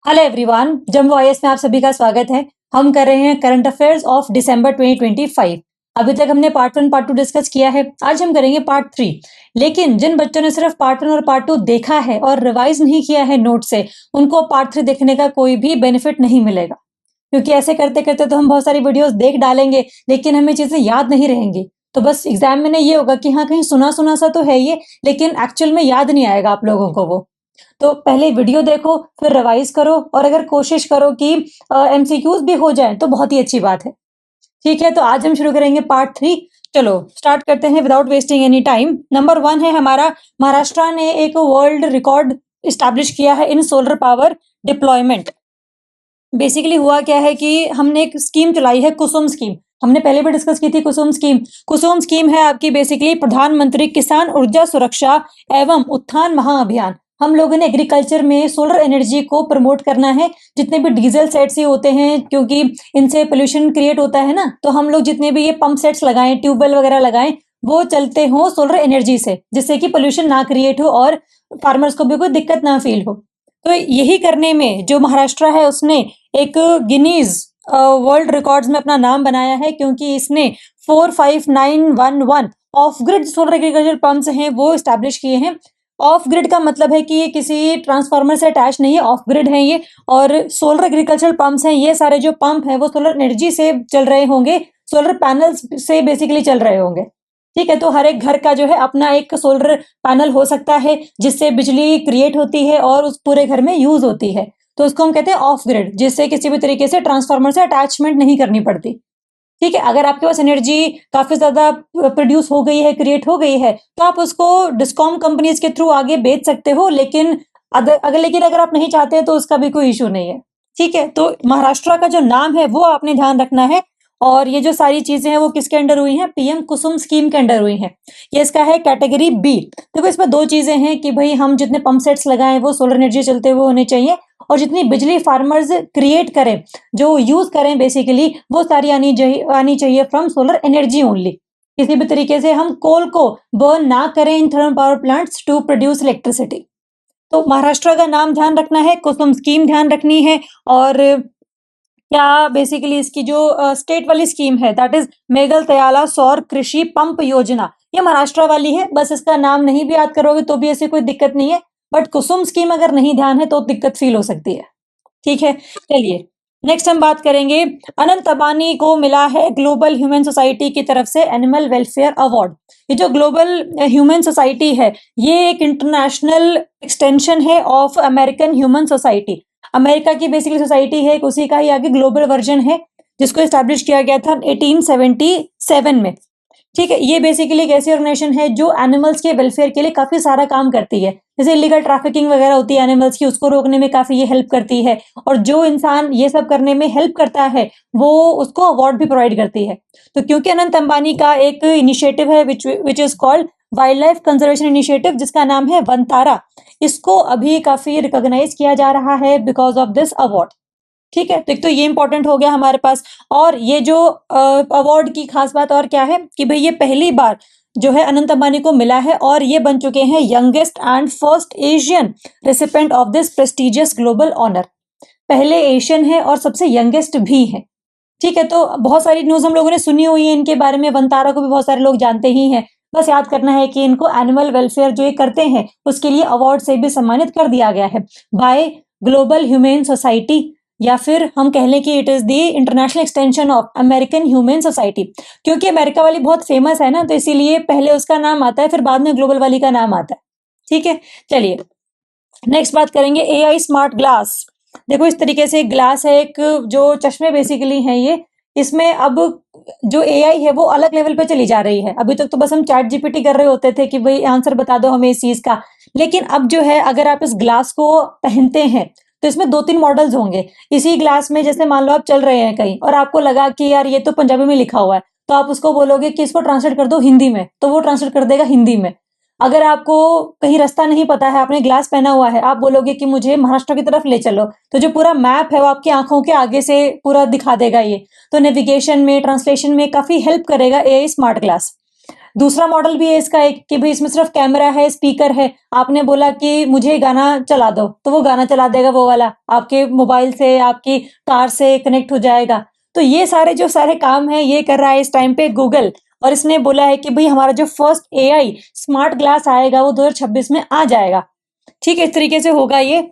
Hello everyone, जम्बो IAS में आप सभी का स्वागत है। हम कर रहे हैं करंट अफेयर्स ऑफ दिसंबर 2025। अभी तक हमने पार्ट 1 पार्ट 2 डिस्कस किया है। आज हम करेंगे पार्ट 3। लेकिन जिन बच्चों ने सिर्फ पार्ट 1 और पार्ट 2 देखा है और रिवाइज नहीं किया है नोट से, उनको पार्ट 3 देखने का कोई भी बेनिफिट नहीं मिलेगा, क्योंकि ऐसे करते करते तो हम बहुत सारी वीडियोस देख डालेंगे लेकिन हमें चीजें याद नहीं रहेंगी। तो बस एग्जाम में ये होगा कि हाँ, कहीं सुना सुना सा तो है ये, लेकिन एक्चुअल में याद नहीं आएगा आप लोगों को वो। तो पहले वीडियो देखो, फिर रिवाइज करो, और अगर कोशिश करो कि एमसीक्यूज भी हो जाए तो बहुत ही अच्छी बात है। ठीक है, तो आज हम शुरू करेंगे पार्ट 3। चलो स्टार्ट करते हैं without wasting any time. Number 1 है हमारा, महाराष्ट्र ने एक वर्ल्ड रिकॉर्ड स्टैब्लिश किया है इन सोलर पावर डिप्लॉयमेंट। बेसिकली हुआ क्या है कि हमने एक स्कीम चलाई है, कुसुम स्कीम। हमने पहले भी डिस्कस की थी कुसुम स्कीम। कुसुम स्कीम है आपकी बेसिकली प्रधानमंत्री किसान ऊर्जा सुरक्षा एवं उत्थान महाअभियान। हम लोगों ने एग्रीकल्चर में सोलर एनर्जी को प्रमोट करना है। जितने भी डीजल सेट्स ही होते हैं, क्योंकि इनसे पोल्यूशन क्रिएट होता है ना, तो हम लोग जितने भी ये पंप सेट्स लगाएं, ट्यूबवेल वगैरह लगाएं, वो चलते हो सोलर एनर्जी से, जिससे कि पोल्यूशन ना क्रिएट हो और फार्मर्स को भी कोई दिक्कत ना फील हो। तो यही करने में जो महाराष्ट्र है उसने एक गिनीज वर्ल्ड रिकॉर्ड्स में अपना नाम बनाया है, क्योंकि इसने 45911 of grid solar agriculture pumps हैं वो स्टैब्लिश किए हैं। ऑफ ग्रिड का मतलब है कि ये किसी ट्रांसफार्मर से अटैच नहीं है, ऑफ ग्रिड है ये। और सोलर एग्रीकल्चर पंप्स हैं, ये सारे जो पंप हैं वो सोलर एनर्जी से चल रहे होंगे, सोलर पैनल्स से बेसिकली चल रहे होंगे। ठीक है, तो हर एक घर का जो है अपना एक सोलर पैनल हो सकता है, जिससे बिजली क्रिएट होती है और उस पूरे घर में यूज होती है। तो उसको हम कहते हैं ऑफ ग्रिड, जिससे किसी भी तरीके से ट्रांसफार्मर से अटैचमेंट नहीं करनी पड़ती। ठीक है, अगर आपके पास एनर्जी काफी ज्यादा प्रोड्यूस हो गई है, क्रिएट हो गई है, तो आप उसको डिस्कॉम कंपनीज के थ्रू आगे बेच सकते हो। लेकिन अगर आप नहीं चाहते तो उसका भी कोई इशू नहीं है। ठीक है, तो महाराष्ट्र का जो नाम है वो आपने ध्यान रखना है। और ये जो सारी चीजें हैं वो किसके अंडर हुई हैं? पीएम कुसुम स्कीम के अंडर हुई हैं। ये इसका है कैटेगरी बी। देखो, इसमें दो चीजें हैं कि भाई हम जितने पंप सेट्स लगाएं वो सोलर एनर्जी चलते हुए होने चाहिए, और जितनी बिजली फार्मर्स क्रिएट करें, जो यूज करें बेसिकली, वो सारी आनी चाहिए फ्रॉम सोलर एनर्जी ओनली। किसी भी तरीके से हम कोल को बर्न ना करें in thermal power plants to produce electricity. तो महाराष्ट्र का नाम ध्यान रखना है, कुसुम स्कीम ध्यान रखनी है, और क्या बेसिकली इसकी जो स्टेट वाली स्कीम है दैट इज मेघल तयाला सौर कृषि पंप योजना, ये महाराष्ट्र वाली है। बस इसका नाम नहीं भी याद करोगे तो भी ऐसी कोई दिक्कत नहीं है, बट कुसुम स्कीम अगर नहीं ध्यान है तो दिक्कत फील हो सकती है। ठीक है, चलिए नेक्स्ट हम बात करेंगे। अनंत अंबानी को मिला है ग्लोबल ह्यूमन सोसाइटी की तरफ से एनिमल वेलफेयर अवार्ड। ये जो ग्लोबल ह्यूमन सोसाइटी है, ये एक इंटरनेशनल एक्सटेंशन है of American human society. America की बेसिकली सोसाइटी है, उसी का ही आगे ग्लोबल वर्जन है, जिसको एस्टैब्लिश किया गया था 1877 में। ठीक है, ये बेसिकली एक ऐसी ऑर्गेनाइजेशन है जो एनिमल्स के वेलफेयर के लिए काफी सारा काम करती है। जैसे इलीगल ट्रैफिकिंग वगैरह होती है एनिमल्स की, उसको रोकने में काफी ये हेल्प करती है। और जो इंसान ये सब करने में हेल्प करता है वो उसको अवार्ड भी प्रोवाइड करती है। तो क्योंकि अनंत अंबानी का एक इनिशिएटिव है which is called wild life conservation initiative, जिसका नाम है वनतारा, इसको अभी काफी रिकॉग्नाइज किया जा रहा है बिकॉज ऑफ दिस अवार्ड। ठीक है, तो एक तो ये इंपॉर्टेंट हो गया हमारे पास। और ये जो अवार्ड की खास बात और क्या है कि भाई ये पहली बार जो है अनंत अंबानी को मिला है, और ये बन चुके हैं youngest and first Asian recipient of this prestigious global honour. पहले एशियन है और सबसे यंगेस्ट भी है। ठीक है, तो बहुत सारी न्यूज हम लोगों ने सुनी हुई है इनके बारे में, वनतारा को भी बहुत सारे लोग जानते ही हैं। बस याद करना है कि इनको एनिमल वेलफेयर जो ये करते हैं उसके लिए अवार्ड से भी सम्मानित कर दिया गया है बाय ग्लोबल ह्यूमन सोसाइटी, या फिर हम कह लें कि it is the international extension of American human society. क्योंकि अमेरिका वाली बहुत फेमस है ना, तो इसीलिए पहले उसका नाम आता है, फिर बाद में ग्लोबल वाली का नाम आता है। ठीक है, चलिए नेक्स्ट बात करेंगे एआई स्मार्ट ग्लास। देखो, इस तरीके से ग्लास है, एक जो चश्मे बेसिकली हैं ये, इसमें अब जो एआई है वो अलग लेवल पे चली जा रही है। अभी तक तो बस हम चैट जीपीटी कर रहे होते थे कि भाई आंसर बता दो हमें इस चीज का, लेकिन अब जो है अगर आप इस ग्लास को पहनते हैं तो इसमें 2-3 मॉडल्स होंगे इसी ग्लास में। जैसे मान लो आप चल रहे हैं कहीं और आपको लगा कि यार ये तो पंजाबी में लिखा हुआ है, तो आप उसको बोलोगे कि इसको ट्रांसलेट कर दो हिंदी में, तो वो ट्रांसलेट कर देगा हिंदी में। अगर आपको कहीं रास्ता नहीं पता है, आपने ग्लास पहना हुआ है, आप बोलोगे कि मुझे महाराष्ट्र की तरफ ले चलो, तो जो पूरा मैप है वो आपकी आंखों के आगे से पूरा दिखा देगा ये। तो नेविगेशन में, ट्रांसलेशन में काफी हेल्प करेगा एआई स्मार्ट ग्लास। दूसरा मॉडल भी है इसका एक कि भाई इसमें सिर्फ कैमरा है, स्पीकर है, आपने बोला कि मुझे गाना चला दो तो वो गाना चला देगा, वो वाला आपके मोबाइल से, आपकी कार से कनेक्ट हो जाएगा। तो ये सारे जो सारे काम हैं ये कर रहा है इस टाइम पे गूगल, और इसने बोला है कि भाई हमारा जो फर्स्ट एआई स्मार्ट ग्लास आएगा वो 2026 में आ जाएगा। ठीक है, इस तरीके से होगा ये।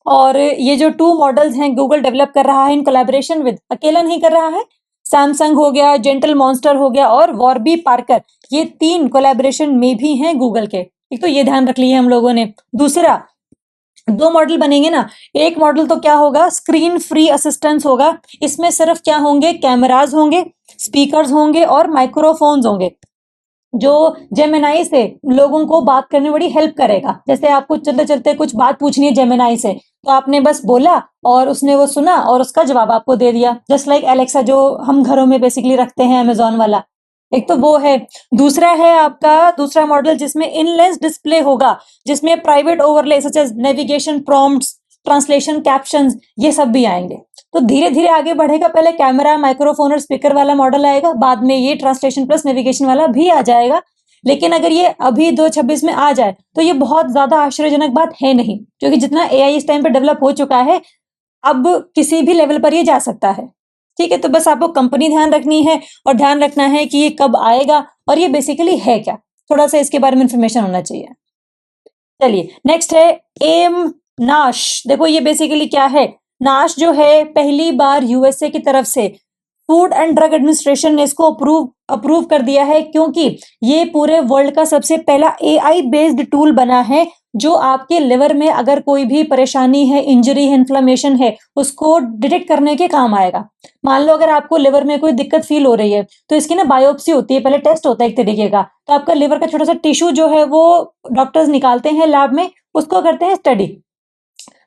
और ये जो 2 मॉडल्स हैं गूगल डेवलप कर रहा है इन कोलैबोरेशन विद, अकेला नहीं कर रहा है, सैमसंग हो गया, जेंटल मॉन्स्टर हो गया और वॉर्बी पार्कर, ये 3 कोलैबोरेशन में भी हैं गूगल के। एक तो ये ध्यान रख लिया हम लोगों ने। दूसरा, 2 मॉडल बनेंगे ना, एक मॉडल तो क्या होगा, स्क्रीन फ्री असिस्टेंस होगा। इसमें सिर्फ क्या होंगे, कैमरास होंगे, स्पीकर्स होंगे और माइक्रोफोन्स होंगे, जो जेमिनाई से लोगों को बात करने में बड़ी हेल्प करेगा। जैसे आपको चलते चलते कुछ बात पूछनी है जेमिनाई से, तो आपने बस बोला और उसने वो सुना और उसका जवाब आपको दे दिया, जस्ट लाइक एलेक्सा जो हम घरों में बेसिकली रखते हैं, अमेजोन वाला। एक तो वो है। दूसरा है आपका दूसरा मॉडल जिसमें इनलेस डिस्प्ले होगा, जिसमें private overlay such as navigation prompts, translation captions, ये सब भी आएंगे। तो धीरे धीरे आगे बढ़ेगा, पहले कैमरा, माइक्रोफोन और स्पीकर वाला मॉडल आएगा, बाद में ये ट्रांसलेशन प्लस नेविगेशन वाला भी आ जाएगा। लेकिन अगर ये अभी 2026 में आ जाए तो ये बहुत ज्यादा आश्चर्यजनक बात है नहीं, क्योंकि जितना एआई इस टाइम पे डेवलप हो चुका है, अब किसी भी लेवल पर ये जा सकता है। ठीक है, तो बस आपको कंपनी ध्यान रखनी है और ध्यान रखना है कि ये कब आएगा और ये बेसिकली है क्या, थोड़ा सा इसके बारे में इंफॉर्मेशन होना चाहिए। चलिए नेक्स्ट है एम नाश। देखो ये बेसिकली क्या है, नाश जो है पहली बार यूएसए की तरफ से फूड एंड ड्रग एडमिनिस्ट्रेशन ने इसको अप्रूव कर दिया है, क्योंकि ये पूरे वर्ल्ड का सबसे पहला एआई बेस्ड टूल बना है जो आपके लिवर में अगर कोई भी परेशानी है, इंजरी है, इन्फ्लेमेशन है, उसको डिटेक्ट करने के काम आएगा। मान लो अगर आपको लिवर में कोई दिक्कत फील हो रही है तो इसकी ना बायोप्सी होती है, पहले टेस्ट होता है एक तरीके का, तो आपका लिवर का छोटा सा टिश्यू जो है वो डॉक्टर्स निकालते हैं लैब में, उसको करते हैं स्टडी।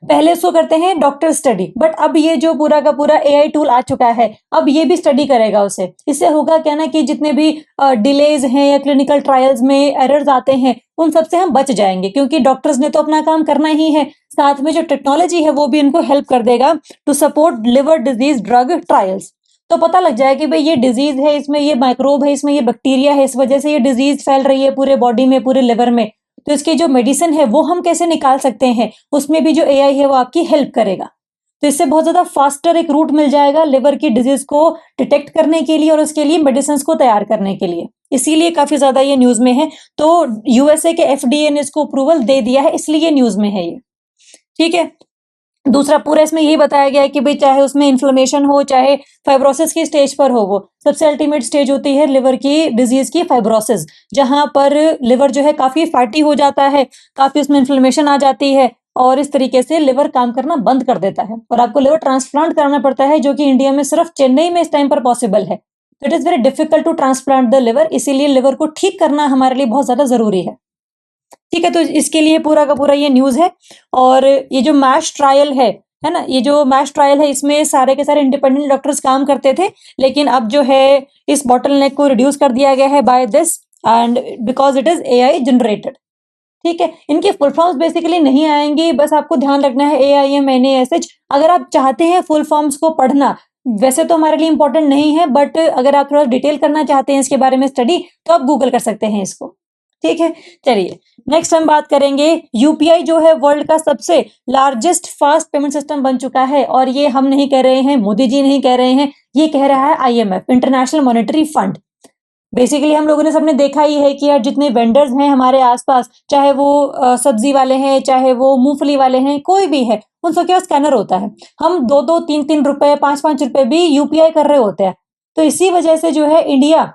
पहले उसको करते हैं डॉक्टर स्टडी, बट अब ये जो पूरा का पूरा एआई टूल आ चुका है, अब ये भी स्टडी करेगा उसे। इससे होगा क्या ना कि जितने भी डिलेज हैं या क्लिनिकल ट्रायल्स में एरर्स आते हैं, उन सब से हम बच जाएंगे, क्योंकि डॉक्टर्स ने तो अपना काम करना ही है, साथ में जो टेक्नोलॉजी है वो भी इनको हेल्प कर देगा to support liver disease drug trials. तो पता लग जाए कि भाई ये डिजीज है, इसमें ये माइक्रोब है, इसमें ये बैक्टीरिया है, इस वजह से ये डिजीज फैल रही है पूरे बॉडी में, पूरे लिवर में, तो इसकी जो मेडिसिन है वो हम कैसे निकाल सकते हैं, उसमें भी जो एआई है वो आपकी हेल्प करेगा। तो इससे बहुत ज्यादा फास्टर एक रूट मिल जाएगा लिवर की डिजीज को डिटेक्ट करने के लिए और उसके लिए मेडिसिन को तैयार करने के लिए, इसीलिए काफी ज्यादा ये न्यूज में है। तो यूएसए के एफडीए ने इसको अप्रूवल दे दिया है, इसलिए न्यूज में है ये। ठीक है, दूसरा पूरा इसमें यही बताया गया है कि भाई चाहे उसमें इन्फ्लेमेशन हो, चाहे फाइब्रोसिस की स्टेज पर हो, वो सबसे अल्टीमेट स्टेज होती है लिवर की डिजीज की फाइब्रोसिस, जहां पर लिवर जो है काफी फैटी हो जाता है, काफी उसमें इन्फ्लेमेशन आ जाती है और इस तरीके से लिवर काम करना बंद कर देता है और आपको लिवर ट्रांसप्लांट कराना पड़ता है, जो कि इंडिया में सिर्फ चेन्नई में इस टाइम पर पॉसिबल है। तो it is very difficult to transplant the liver, इसीलिए लिवर को ठीक करना हमारे लिए बहुत ज्यादा जरूरी है। ठीक है, तो इसके लिए पूरा का पूरा ये न्यूज है। और ये जो मैश ट्रायल है ना, ये जो मैश ट्रायल है इसमें सारे के सारे इंडिपेंडेंट डॉक्टर्स काम करते थे, लेकिन अब जो है इस बॉटलनेक को रिड्यूस कर दिया गया है by this and because it is AI generated. ठीक है, इनके फुल फॉर्म्स बेसिकली नहीं आएंगे, बस आपको ध्यान रखना है AIMNASH। अगर आप चाहते हैं फुल फॉर्म्स को पढ़ना, वैसे तो हमारे लिए इंपॉर्टेंट नहीं है, बट अगर आप थोड़ा डिटेल करना चाहते हैं इसके बारे में स्टडी, तो आप गूगल कर सकते हैं इसको। ठीक है, चलिए नेक्स्ट हम बात करेंगे, यूपीआई जो है वर्ल्ड का सबसे लार्जेस्ट फास्ट पेमेंट सिस्टम बन चुका है, और ये हम नहीं कह रहे हैं, मोदी जी नहीं कह रहे हैं, ये कह रहा है IMF, international monetary fund. Basically हम लोगों ने सबने देखा ही है कि यार जितने वेंडर्स हैं हमारे आसपास, चाहे वो सब्जी वाले हैं, चाहे वो मूंगफली वाले हैं, कोई भी है, उन सबके पास स्कैनर होता है। हम 2-2, 3-3 रुपए, 5-5 रुपए भी यूपीआई कर रहे होते हैं। तो इसी वजह से जो है इंडिया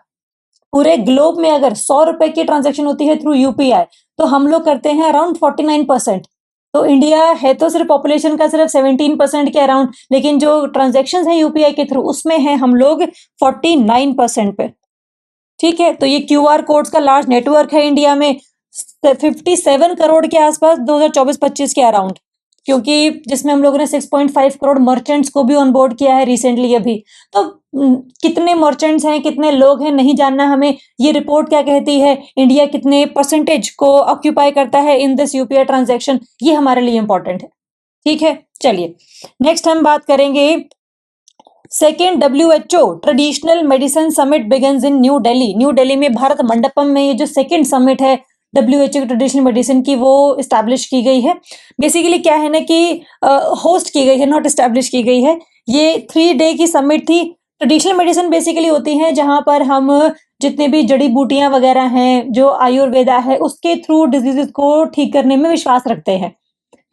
पूरे ग्लोब में अगर 100 रुपए की ट्रांजैक्शन होती है थ्रू यूपीआई, तो हम लोग करते हैं अराउंड 49%। तो इंडिया है तो सिर्फ पॉपुलेशन का सिर्फ 17% के अराउंड, लेकिन जो ट्रांजैक्शंस हैं यूपीआई के थ्रू उसमें है हम लोग 49% पे। ठीक है, तो ये क्यूआर कोड्स का लार्ज नेटवर्क है इंडिया में, 57 करोड़ के आसपास 2024-25 के अराउंड, क्योंकि जिसमें हम लोगों ने 6.5 करोड़ मर्चेंट्स को भी ऑनबोर्ड किया है रिसेंटली अभी। तो कितने मर्चेंट्स हैं, कितने लोग हैं, नहीं जानना हमें, ये रिपोर्ट क्या कहती है, इंडिया कितने परसेंटेज को ऑक्यूपाई करता है इन दिस यूपीआई ट्रांजैक्शन, ये हमारे लिए इंपॉर्टेंट है। ठीक है, चलिए नेक्स्ट हम बात करेंगे second WHO traditional medicine summit begins in new Delhi. New Delhi में भारत मंडपम में ये जो सेकेंड समिट है WHO की ट्रेडिशनल मेडिसिन की, वो इस्टेब्लिश की गई है। बेसिकली क्या है ना कि होस्ट की गई है, नॉट इस्टेब्लिश की गई है। ये 3 डे की समिट थी। ट्रेडिशनल मेडिसिन बेसिकली होती हैं जहां पर हम जितने भी जड़ी बूटियां वगैरह हैं, जो आयुर्वेदा है, उसके थ्रू डिजीजेस को ठीक करने में विश्वास रखते हैं,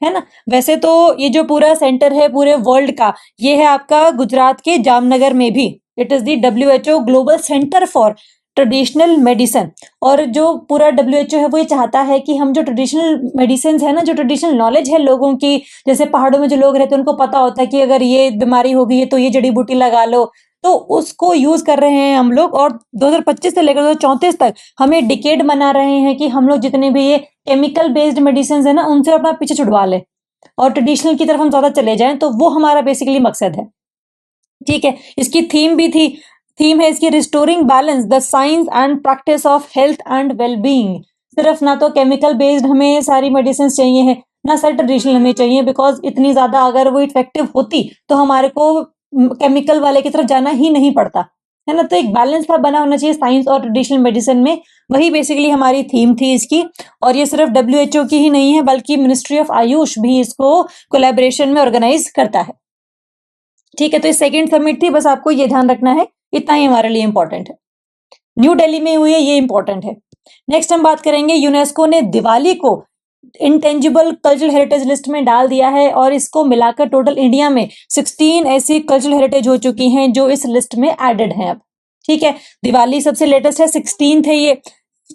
है ना। वैसे तो ये जो पूरा सेंटर है पूरे वर्ल्ड का, ये है आपका गुजरात के जामनगर में भी। It is the WHO global centre for traditional medicine. और जो पूरा WHO है वो ये चाहता है कि हम जो ट्रेडिशनल मेडिसिन है ना, जो ट्रेडिशनल नॉलेज है लोगों की, जैसे पहाड़ों में जो लोग रहते हैं उनको पता होता है कि अगर ये बीमारी हो गई है तो ये जड़ी बूटी लगा लो, तो उसको यूज कर रहे हैं हम लोग। और 2025 से लेकर 2034 तक हमें डिकेड बना रहे हैं कि हम लोग जितने भी ये केमिकल बेस्ड मेडिसिन है ना, उनसे अपना पीछे छुड़वा ले और ट्रेडिशनल की तरफ हम ज्यादा चले जाएं। तो वो हमारा बेसिकली मकसद है, ठीक है। इसकी थीम भी थी, थीम है इसकी restoring balance the science and practice of health and wellbeing. सिर्फ ना तो केमिकल बेस्ड हमें सारी मेडिसिन चाहिए है, ना सिर्फ ट्रेडिशनल हमें चाहिए, बिकॉज इतनी ज्यादा अगर वो इफेक्टिव होती तो हमारे को केमिकल वाले की तरफ जाना ही नहीं पड़ता, है ना। तो एक बैलेंस था बना होना चाहिए साइंस और ट्रेडिशनल मेडिसिन में। वही बेसिकली हमारी थीम थी इसकी। और ये सिर्फ WHO की ही नहीं है, बल्कि मिनिस्ट्री ऑफ आयुष भी इसको कोलैबोरेशन में ऑर्गेनाइज करता है, ठीक है। तो ये सेकंड समिट थी, बस आपको ये ध्यान रखना है, इतना ही हमारे लिए इंपॉर्टेंट है। न्यू दिल्ली में हुई है, ये इंपॉर्टेंट है। नेक्स्ट हम बात करेंगे, यूनेस्को ने दिवाली को इंटेंजिबल कल्चरल हेरिटेज लिस्ट में डाल दिया है और इसको मिलाकर टोटल इंडिया में 16 ऐसी कल्चरल हेरिटेज हो चुकी हैं जो इस लिस्ट में एडेड हैं अब, ठीक है। दिवाली सबसे लेटेस्ट है, 16 है ये।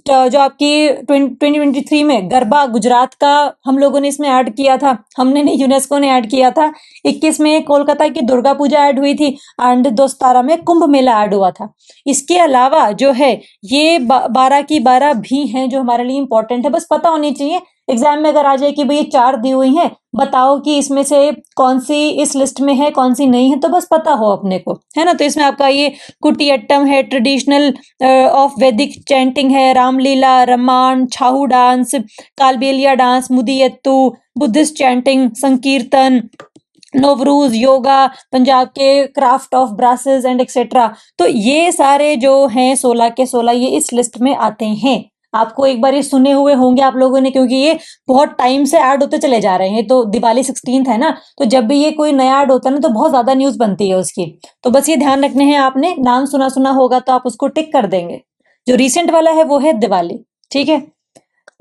जो आपकी 2023 में गरबा गुजरात का हम लोगों ने इसमें ऐड किया था, हमने नहीं, यूनेस्को ने ऐड किया था। 21 में कोलकाता की दुर्गा पूजा ऐड हुई थी एंड 2017 में कुंभ मेला ऐड हुआ था। इसके अलावा जो है ये 12 की 12 भी हैं जो हमारे लिए इंपॉर्टेंट है, बस पता होनी चाहिए। एग्जाम में अगर आ जाए कि भाई 4 दी हुई हैं, बताओ कि इसमें से कौन सी इस लिस्ट में है कौन सी नहीं है, तो बस पता हो अपने को, है ना। तो इसमें आपका ये कुटियट्टम है, ट्रेडिशनल ऑफ वैदिक चैंटिंग है, Ramlila, Ramman, Chhau dance, Kalbelia dance, Mudiyettu, Buddhist chanting, Sankirtan, Navroz, yoga, Punjab के craft of brasses and etcetera. तो ये सारे जो हैं 16 के 16 ये इस लिस्ट में आते हैं। आपको एक बार ये सुने हुए होंगे आप लोगों ने, क्योंकि ये बहुत टाइम से ऐड होते चले जा रहे हैं। तो दिवाली 16 है ना, तो जब भी ये कोई नया ऐड होता है ना तो बहुत ज्यादा न्यूज बनती है उसकी। तो बस ये ध्यान रखने हैं, आपने नाम सुना सुना होगा तो आप उसको टिक कर देंगे। जो रिसेंट वाला है वो है दिवाली, ठीक है।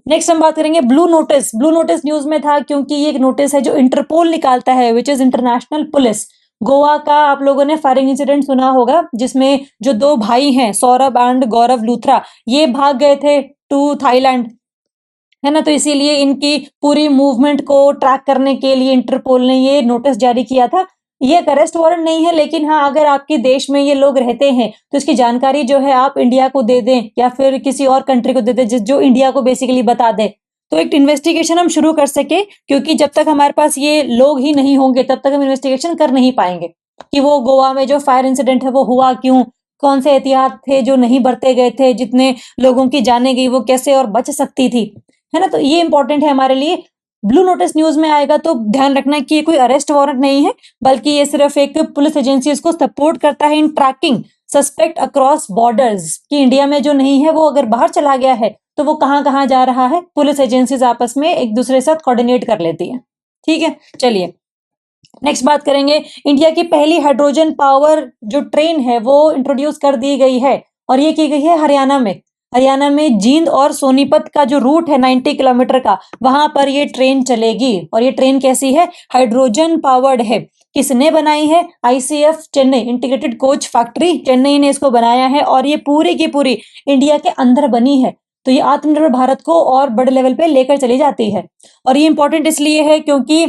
नेक्स्ट हम बात करेंगे blue notice. Blue notice news में था क्योंकि ये एक नोटिस है जो इंटरपोल निकालता है, which is international police. Goa का आप लोगों ने फायरिंग इंसिडेंट सुना होगा जिसमें जो 2 भाई हैं सौरभ एंड गौरव लूथरा, ये भाग गए थे टू थाईलैंड, है ना। तो इसीलिए इनकी पूरी मूवमेंट को ट्रैक करने के लिए इंटरपोल ने ये नोटिस जारी किया था। ये एक अरेस्ट वारंट नहीं है, लेकिन हाँ अगर आपके देश में ये लोग रहते हैं तो इसकी जानकारी जो है आप इंडिया को दे दें या फिर किसी और कंट्री को दे दें जो इंडिया को बेसिकली बता दे, तो एक इन्वेस्टिगेशन हम शुरू कर सके। क्योंकि जब तक हमारे पास ये लोग ही नहीं होंगे तब तक हम इन्वेस्टिगेशन कर नहीं पाएंगे कि वो गोवा में जो फायर इंसिडेंट है वो हुआ क्यों, कौन से एहतियात थे जो नहीं बरते गए थे, जितने लोगों की जाने गई वो कैसे और बच सकती थी, है ना। तो ये इंपॉर्टेंट है हमारे लिए। ब्लू नोटिस न्यूज में आएगा तो ध्यान रखना कि ये कोई अरेस्ट वारंट नहीं है, बल्कि ये सिर्फ एक पुलिस एजेंसी इसको सपोर्ट करता है इन ट्रैकिंग सस्पेक्ट अक्रॉस बॉर्डर्स, कि इंडिया में जो नहीं है वो अगर बाहर चला गया है तो वो कहाँ कहाँ जा रहा है, पुलिस एजेंसीज आपस में एक दूसरे के साथ कोऑर्डिनेट कर लेती है, ठीक है। चलिए नेक्स्ट बात करेंगे, इंडिया की पहली हाइड्रोजन पावर जो ट्रेन है वो इंट्रोड्यूस कर दी गई है और ये की गई है हरियाणा में। हरियाणा में जींद और सोनीपत का जो रूट है 90 किलोमीटर का, वहां पर ये ट्रेन चलेगी। और ये ट्रेन कैसी है, हाइड्रोजन पावर्ड है। किसने बनाई है, ICF Chennai, integrated coach factory Chennai ने इसको बनाया है और ये पूरी की पूरी इंडिया के अंदर बनी है। तो ये आत्मनिर्भर भारत को और बड़े लेवल पे लेकर चली जाती है। और ये इंपॉर्टेंट इसलिए है क्योंकि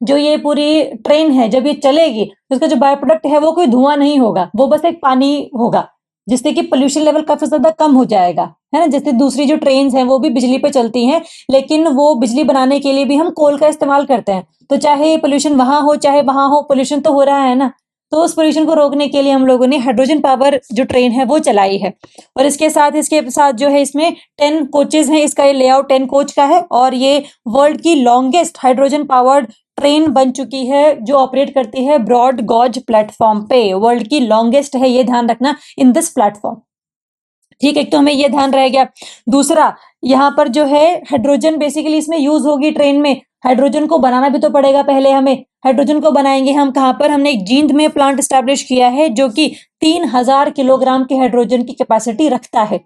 जो ये पूरी ट्रेन है जब ये चलेगी तो उसका जो बाय प्रोडक्ट है वो कोई धुआं नहीं होगा, वो बस एक पानी होगा, जिससे कि पोल्यूशन लेवल काफी ज्यादा कम हो जाएगा, है ना। जैसे दूसरी जो ट्रेन हैं वो भी बिजली पे चलती हैं, लेकिन वो बिजली बनाने के लिए भी हम कोल का इस्तेमाल करते हैं। तो चाहे पोल्यूशन वहां हो चाहे वहां हो, पोल्यूशन तो हो रहा है ना। तो उस पोल्यूशन को रोकने के लिए हम लोगों ने हाइड्रोजन पावर जो ट्रेन है वो चलाई है। और इसके साथ जो है इसमें 10 कोचेज हैं, इसका ये लेआउट 10 कोच का है और ये वर्ल्ड की लॉन्गेस्ट हाइड्रोजन पावर्ड ट्रेन बन चुकी है जो ऑपरेट करती है ब्रॉड गॉज प्लेटफॉर्म पे, वर्ल्ड की लॉन्गेस्ट है, ये ध्यान रखना, इन दिस प्लेटफॉर्म। ठीक है, एक तो हमें ये ध्यान रह गया। दूसरा, यहाँ पर जो है हाइड्रोजन बेसिकली इसमें यूज होगी ट्रेन में। हाइड्रोजन को बनाना भी तो पड़ेगा पहले हमें। हाइड्रोजन को बनाएंगे हम कहाँ पर? हमने एक जींद में प्लांट स्टैब्लिश किया है जो कि 3000 किलोग्राम की हाइड्रोजन की कैपेसिटी रखता है।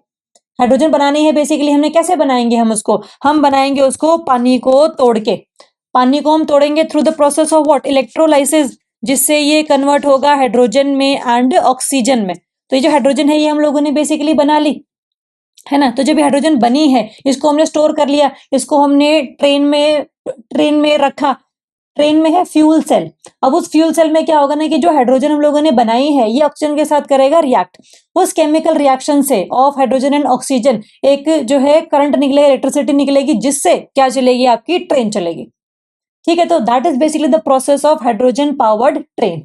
हाइड्रोजन बनानी है बेसिकली, हमने कैसे बनाएंगे? हम बनाएंगे उसको पानी को तोड़ के। पानी को हम तोड़ेंगे through the process of what? Electrolysis, जिससे ये कन्वर्ट होगा हाइड्रोजन में एंड ऑक्सीजन में। तो ये जो हाइड्रोजन है ये हम लोगों ने बेसिकली बना ली, है ना। तो जब ये हाइड्रोजन बनी है, इसको हमने स्टोर कर लिया, इसको हमने ट्रेन में रखा। ट्रेन में है फ्यूल सेल। अब उस फ्यूल सेल में क्या होगा ना कि जो हाइड्रोजन हम लोगों ने बनाई है ये ऑक्सीजन के साथ करेगा रिएक्ट। उस केमिकल रिएक्शन से ऑफ हाइड्रोजन एंड ऑक्सीजन एक जो है करंट निकलेगा, इलेक्ट्रिसिटी निकलेगी, जिससे क्या चलेगी? आपकी ट्रेन चलेगी। ठीक है, तो that is basically the process of hydrogen powered train.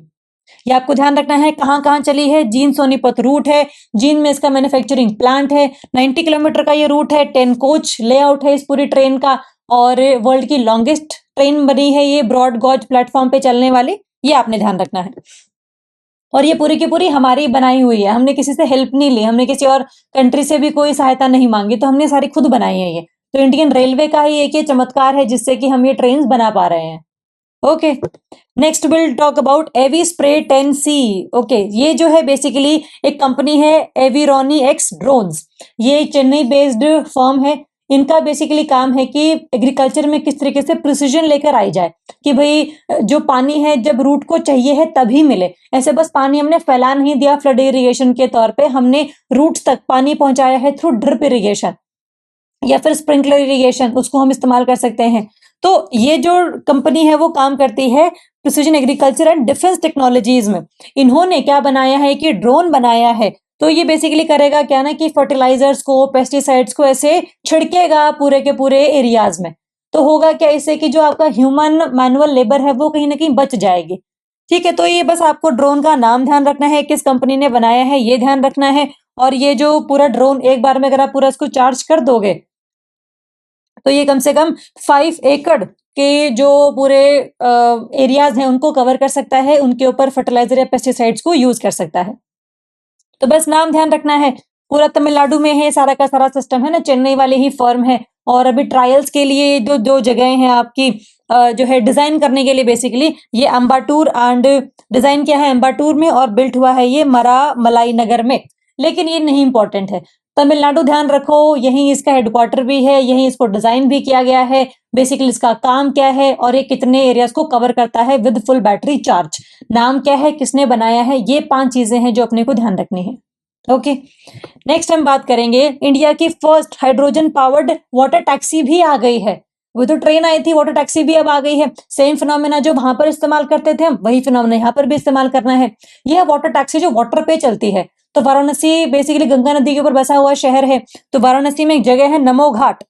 ये आपको ध्यान रखना है। कहाँ कहाँ चली है? जींद सोनीपत रूट है, जींद में इसका मैन्युफैक्चरिंग प्लांट है, 90 किलोमीटर का ये रूट है, 10 कोच लेआउट है इस पूरी ट्रेन का, और वर्ल्ड की लॉन्गेस्ट ट्रेन बनी है ये ब्रॉड गॉज प्लेटफॉर्म पे चलने वाली। ये आपने ध्यान रखना है। और ये पूरी की पूरी हमारी बनाई हुई है, हमने किसी से हेल्प नहीं ली, हमने किसी और कंट्री से भी कोई सहायता नहीं मांगी, तो हमने सारी खुद बनाई है ये। तो इंडियन रेलवे का ही एक ये चमत्कार है जिससे कि हम ये ट्रेन बना पा रहे हैं। Okay, next will talk about AV spray 10C। Okay, ये जो है बेसिकली एक कंपनी है एविरोनी एक्स ड्रोन्स। ये चेन्नई बेस्ड फर्म है। इनका बेसिकली काम है कि एग्रीकल्चर में किस तरीके से प्रिसीजन लेकर आई जाए कि भाई जो पानी है जब रूट को चाहिए है तभी मिले। ऐसे बस पानी हमने फैला नहीं दिया फ्लड इरिगेशन के तौर पे, हमने रूट्स तक पानी पहुंचाया है थ्रू ड्रिप इरिगेशन या फिर स्प्रिंकलर इरिगेशन, उसको हम इस्तेमाल कर सकते हैं। तो ये जो कंपनी है वो काम करती है precision agriculture and defence technologies में। इन्होंने क्या बनाया है कि ड्रोन बनाया है। तो ये बेसिकली करेगा क्या ना कि फर्टिलाइजर्स को, पेस्टिसाइड्स को ऐसे छिड़केगा पूरे के पूरे एरियाज में। तो होगा क्या इससे कि जो आपका ह्यूमन मैनुअल लेबर है वो कहीं ना कहीं बच जाएगी। ठीक है, तो ये बस आपको ड्रोन का नाम ध्यान रखना है, किस कंपनी ने बनाया है ये ध्यान रखना है। और ये जो पूरा ड्रोन एक बार में अगर आप पूरा इसको चार्ज कर दोगे तो ये कम से कम 5 एकड़ के जो पूरे एरियाज हैं उनको कवर कर सकता है, उनके ऊपर फर्टिलाइजर या पेस्टिसाइड्स को यूज कर सकता है। तो बस नाम ध्यान रखना है। पूरा तमिलनाडु में है सारा का सारा सिस्टम, है ना, चेन्नई वाली ही फर्म है। और अभी ट्रायल्स के लिए जो दो जगह हैं आपकी जो है डिजाइन करने के लिए बेसिकली ये अंबाटूर एंड डिजाइन किया है अंबाटूर में और बिल्ट हुआ है ये मलाई नगर में। लेकिन ये नहीं इंपॉर्टेंट है, तमिलनाडु ध्यान रखो, यहीं इसका हेडक्वार्टर भी है, यहीं इसको डिजाइन भी किया गया है। बेसिकली इसका काम क्या है और ये कितने एरियाज को कवर करता है विद फुल बैटरी चार्ज, नाम क्या है, किसने बनाया है, ये 5 चीजें हैं जो अपने को ध्यान रखनी है। ओके, नेक्स्ट हम बात करेंगे इंडिया की first hydrogen powered water taxi भी आ गई है। वो तो ट्रेन आई थी, वाटर टैक्सी भी अब आ गई है। सेम फिनोमेना जो वहां पर इस्तेमाल करते थे हम वही फिनोमेना यहाँ पर भी इस्तेमाल करना है। यह वाटर टैक्सी जो वाटर पे चलती है। तो वाराणसी बेसिकली गंगा नदी के ऊपर बसा हुआ शहर है। तो वाराणसी में एक जगह है नमो घाट,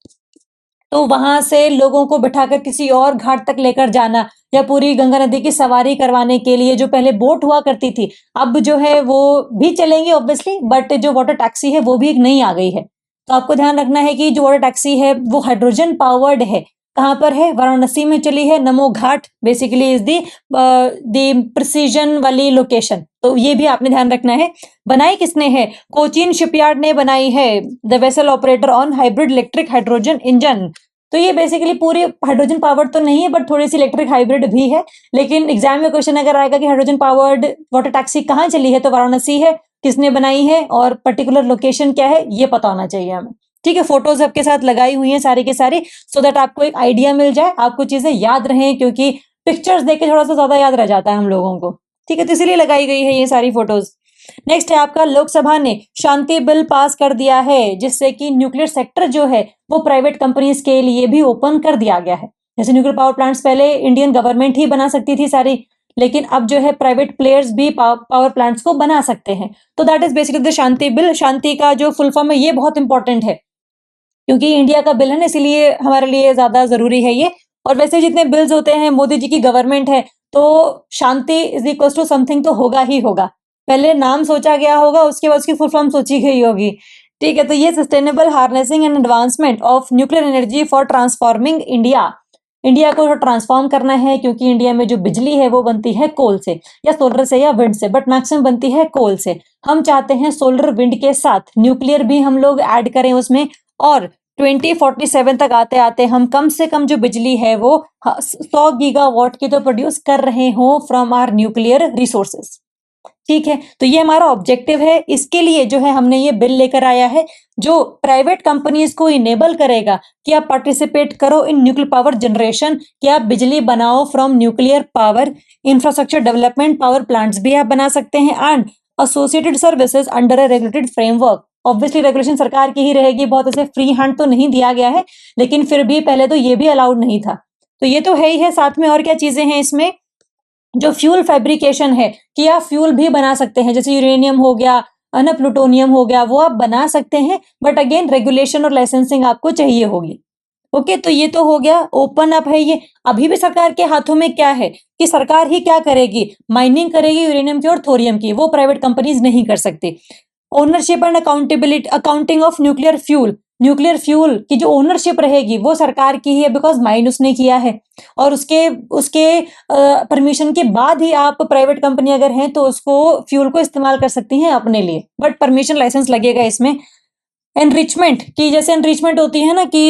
तो वहां से लोगों को बिठाकर किसी और घाट तक लेकर जाना या पूरी गंगा नदी की सवारी करवाने के लिए जो पहले बोट हुआ करती थी अब जो है वो भी चलेंगी ऑब्वियसली, बट जो वाटर टैक्सी है वो भी एक नई आ गई है। तो आपको ध्यान रखना है कि जो वाटर टैक्सी है वो हाइड्रोजन पावर्ड है। कहाँ पर है? वाराणसी में चली है। Namo Ghat basically is the precision वाली लोकेशन। तो ये भी आपने ध्यान रखना है। बनाई किसने है? कोचीन शिपयार्ड ने बनाई है। The vessel operator on hybrid electric hydrogen engine. तो ये बेसिकली पूरी हाइड्रोजन पावर्ड तो नहीं है बट थोड़ी सी इलेक्ट्रिक हाइब्रिड भी है। लेकिन एग्जाम में क्वेश्चन अगर आएगा कि हाइड्रोजन पावर्ड वाटर टैक्सी कहाँ चली है तो वाराणसी है। किसने बनाई है और पर्टिकुलर लोकेशन क्या है ये पता होना चाहिए हमें। ठीक है, फोटोज आपके साथ लगाई हुई हैं सारी के सारी, सो दैट आपको एक आइडिया मिल जाए, आपको चीजें याद रहें, क्योंकि पिक्चर्स देख के थोड़ा सा ज्यादा याद रह जाता है हम लोगों को। ठीक है, तो इसीलिए लगाई गई है ये सारी फोटोज। नेक्स्ट है आपका लोकसभा ने शांति बिल पास कर दिया है जिससे कि न्यूक्लियर सेक्टर जो है वो प्राइवेट कंपनीज के लिए भी ओपन कर दिया गया है। जैसे न्यूक्लियर पावर प्लांट्स पहले इंडियन गवर्नमेंट ही बना सकती थी सारी, लेकिन अब जो है प्राइवेट प्लेयर्स भी पावर प्लांट्स को बना सकते हैं। तो that is basically the Shanti bill. Shanti का जो फुल फॉर्म है ये बहुत इंपॉर्टेंट है क्योंकि इंडिया का बिल है ना, इसीलिए हमारे लिए ज्यादा जरूरी है ये। और वैसे जितने बिल्स होते हैं, मोदी जी की गवर्नमेंट है तो शांति इज इक्वल टू समथिंग तो होगा ही होगा। पहले नाम सोचा गया होगा, उसके बाद उसकी फुल फॉर्म सोची गई होगी। ठीक है, तो ये sustainable harnessing and advancement of nuclear energy for transforming India. India को ट्रांसफॉर्म करना है, क्योंकि इंडिया में जो बिजली है वो बनती है कोल से या सोलर से या विंड से, बट मैक्सिमम बनती है कोल से। हम चाहते हैं सोलर विंड के साथ न्यूक्लियर भी हम लोग ऐड करें उसमें, और 2047 तक आते आते हम कम से कम जो बिजली है वो 100 गीगावाट की तो प्रोड्यूस कर रहे हो फ्रॉम आर न्यूक्लियर रिसोर्सेस। ठीक है, तो ये हमारा ऑब्जेक्टिव है। इसके लिए जो है हमने ये बिल लेकर आया है जो प्राइवेट कंपनीज को इनेबल करेगा कि आप पार्टिसिपेट करो इन न्यूक्लियर पावर जनरेशन, कि आप बिजली बनाओ from nuclear power, infrastructure development, power plants भी आप बना सकते हैं, and associated services under a regulated framework. Obviously regulation सरकार की ही रहेगी, बहुत ऐसे फ्री हैंड तो नहीं दिया गया है, लेकिन फिर भी पहले तो ये भी अलाउड नहीं था। तो ये तो है ही है। साथ में और क्या चीजें हैं इसमें, जो फ्यूल फैब्रिकेशन है कि आप फ्यूल भी बना सकते हैं, जैसे यूरेनियम हो गया, ना प्लूटोनियम हो गया, वो आप बना सकते हैं, बट अगेन रेगुलेशन और लाइसेंसिंग आपको चाहिए होगी। ओके, तो ये तो हो गया, ओपन अप है ये। अभी भी सरकार के हाथों में क्या है कि सरकार ही क्या करेगी, माइनिंग करेगी यूरेनियम की और थोरियम की, वो प्राइवेट कंपनीज नहीं कर सकती। Ownership and accountability, accounting of nuclear fuel, nuclear fuel की जो ओनरशिप रहेगी वो सरकार की ही है, बिकॉज माइन उसने किया है, और उसके उसके परमिशन के बाद ही आप प्राइवेट कंपनी अगर हैं तो उसको फ्यूल को इस्तेमाल कर सकती हैं अपने लिए, बट परमिशन लाइसेंस लगेगा इसमें। एनरिचमेंट की, जैसे एनरिचमेंट होती है ना कि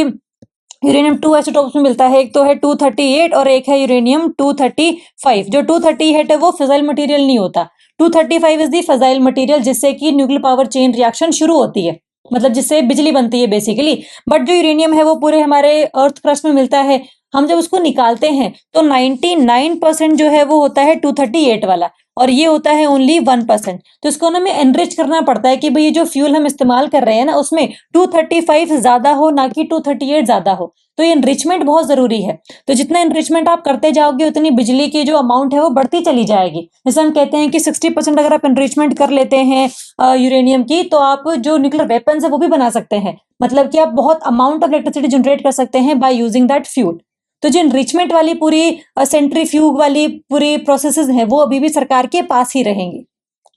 यूरेनियम 2 आइसोटोप्स में मिलता है, एक तो है 238 और एक है यूरेनियम 235। जो 238 है वो फिजाइल मटेरियल नहीं होता, 235 इज दी फिजाइल मटेरियल, जिससे कि न्यूक्लियर पावर चेन रिएक्शन शुरू होती है, मतलब जिससे बिजली बनती है बेसिकली। बट जो यूरेनियम है वो पूरे हमारे अर्थ क्रस्ट में मिलता है, हम जब उसको निकालते हैं तो 99% जो है वो होता है 238 वाला, और ये होता है ओनली 1%। तो इसको ना हमें एनरिच करना पड़ता है कि भाई ये जो फ्यूल हम इस्तेमाल कर रहे हैं ना उसमें 235 ज्यादा हो, ना कि 238 ज्यादा हो। तो ये एनरिचमेंट बहुत जरूरी है। तो जितना एनरिचमेंट आप करते जाओगे उतनी बिजली की जो अमाउंट है वो बढ़ती चली जाएगी। जैसे हम कहते हैं कि 60% अगर आप एनरिचमेंट कर लेते हैं यूरेनियम की, तो आप जो न्यूक्लियर वेपन्स है वो भी बना सकते हैं, मतलब कि आप बहुत अमाउंट ऑफ इलेक्ट्रिसिटी जनरेट कर सकते हैं बाय यूजिंग दैट फ्यूल। तो जो एनरिचमेंट वाली पूरी सेंट्रीफ्यूग वाली पूरी प्रोसेसेस हैं वो अभी भी सरकार के पास ही रहेंगी।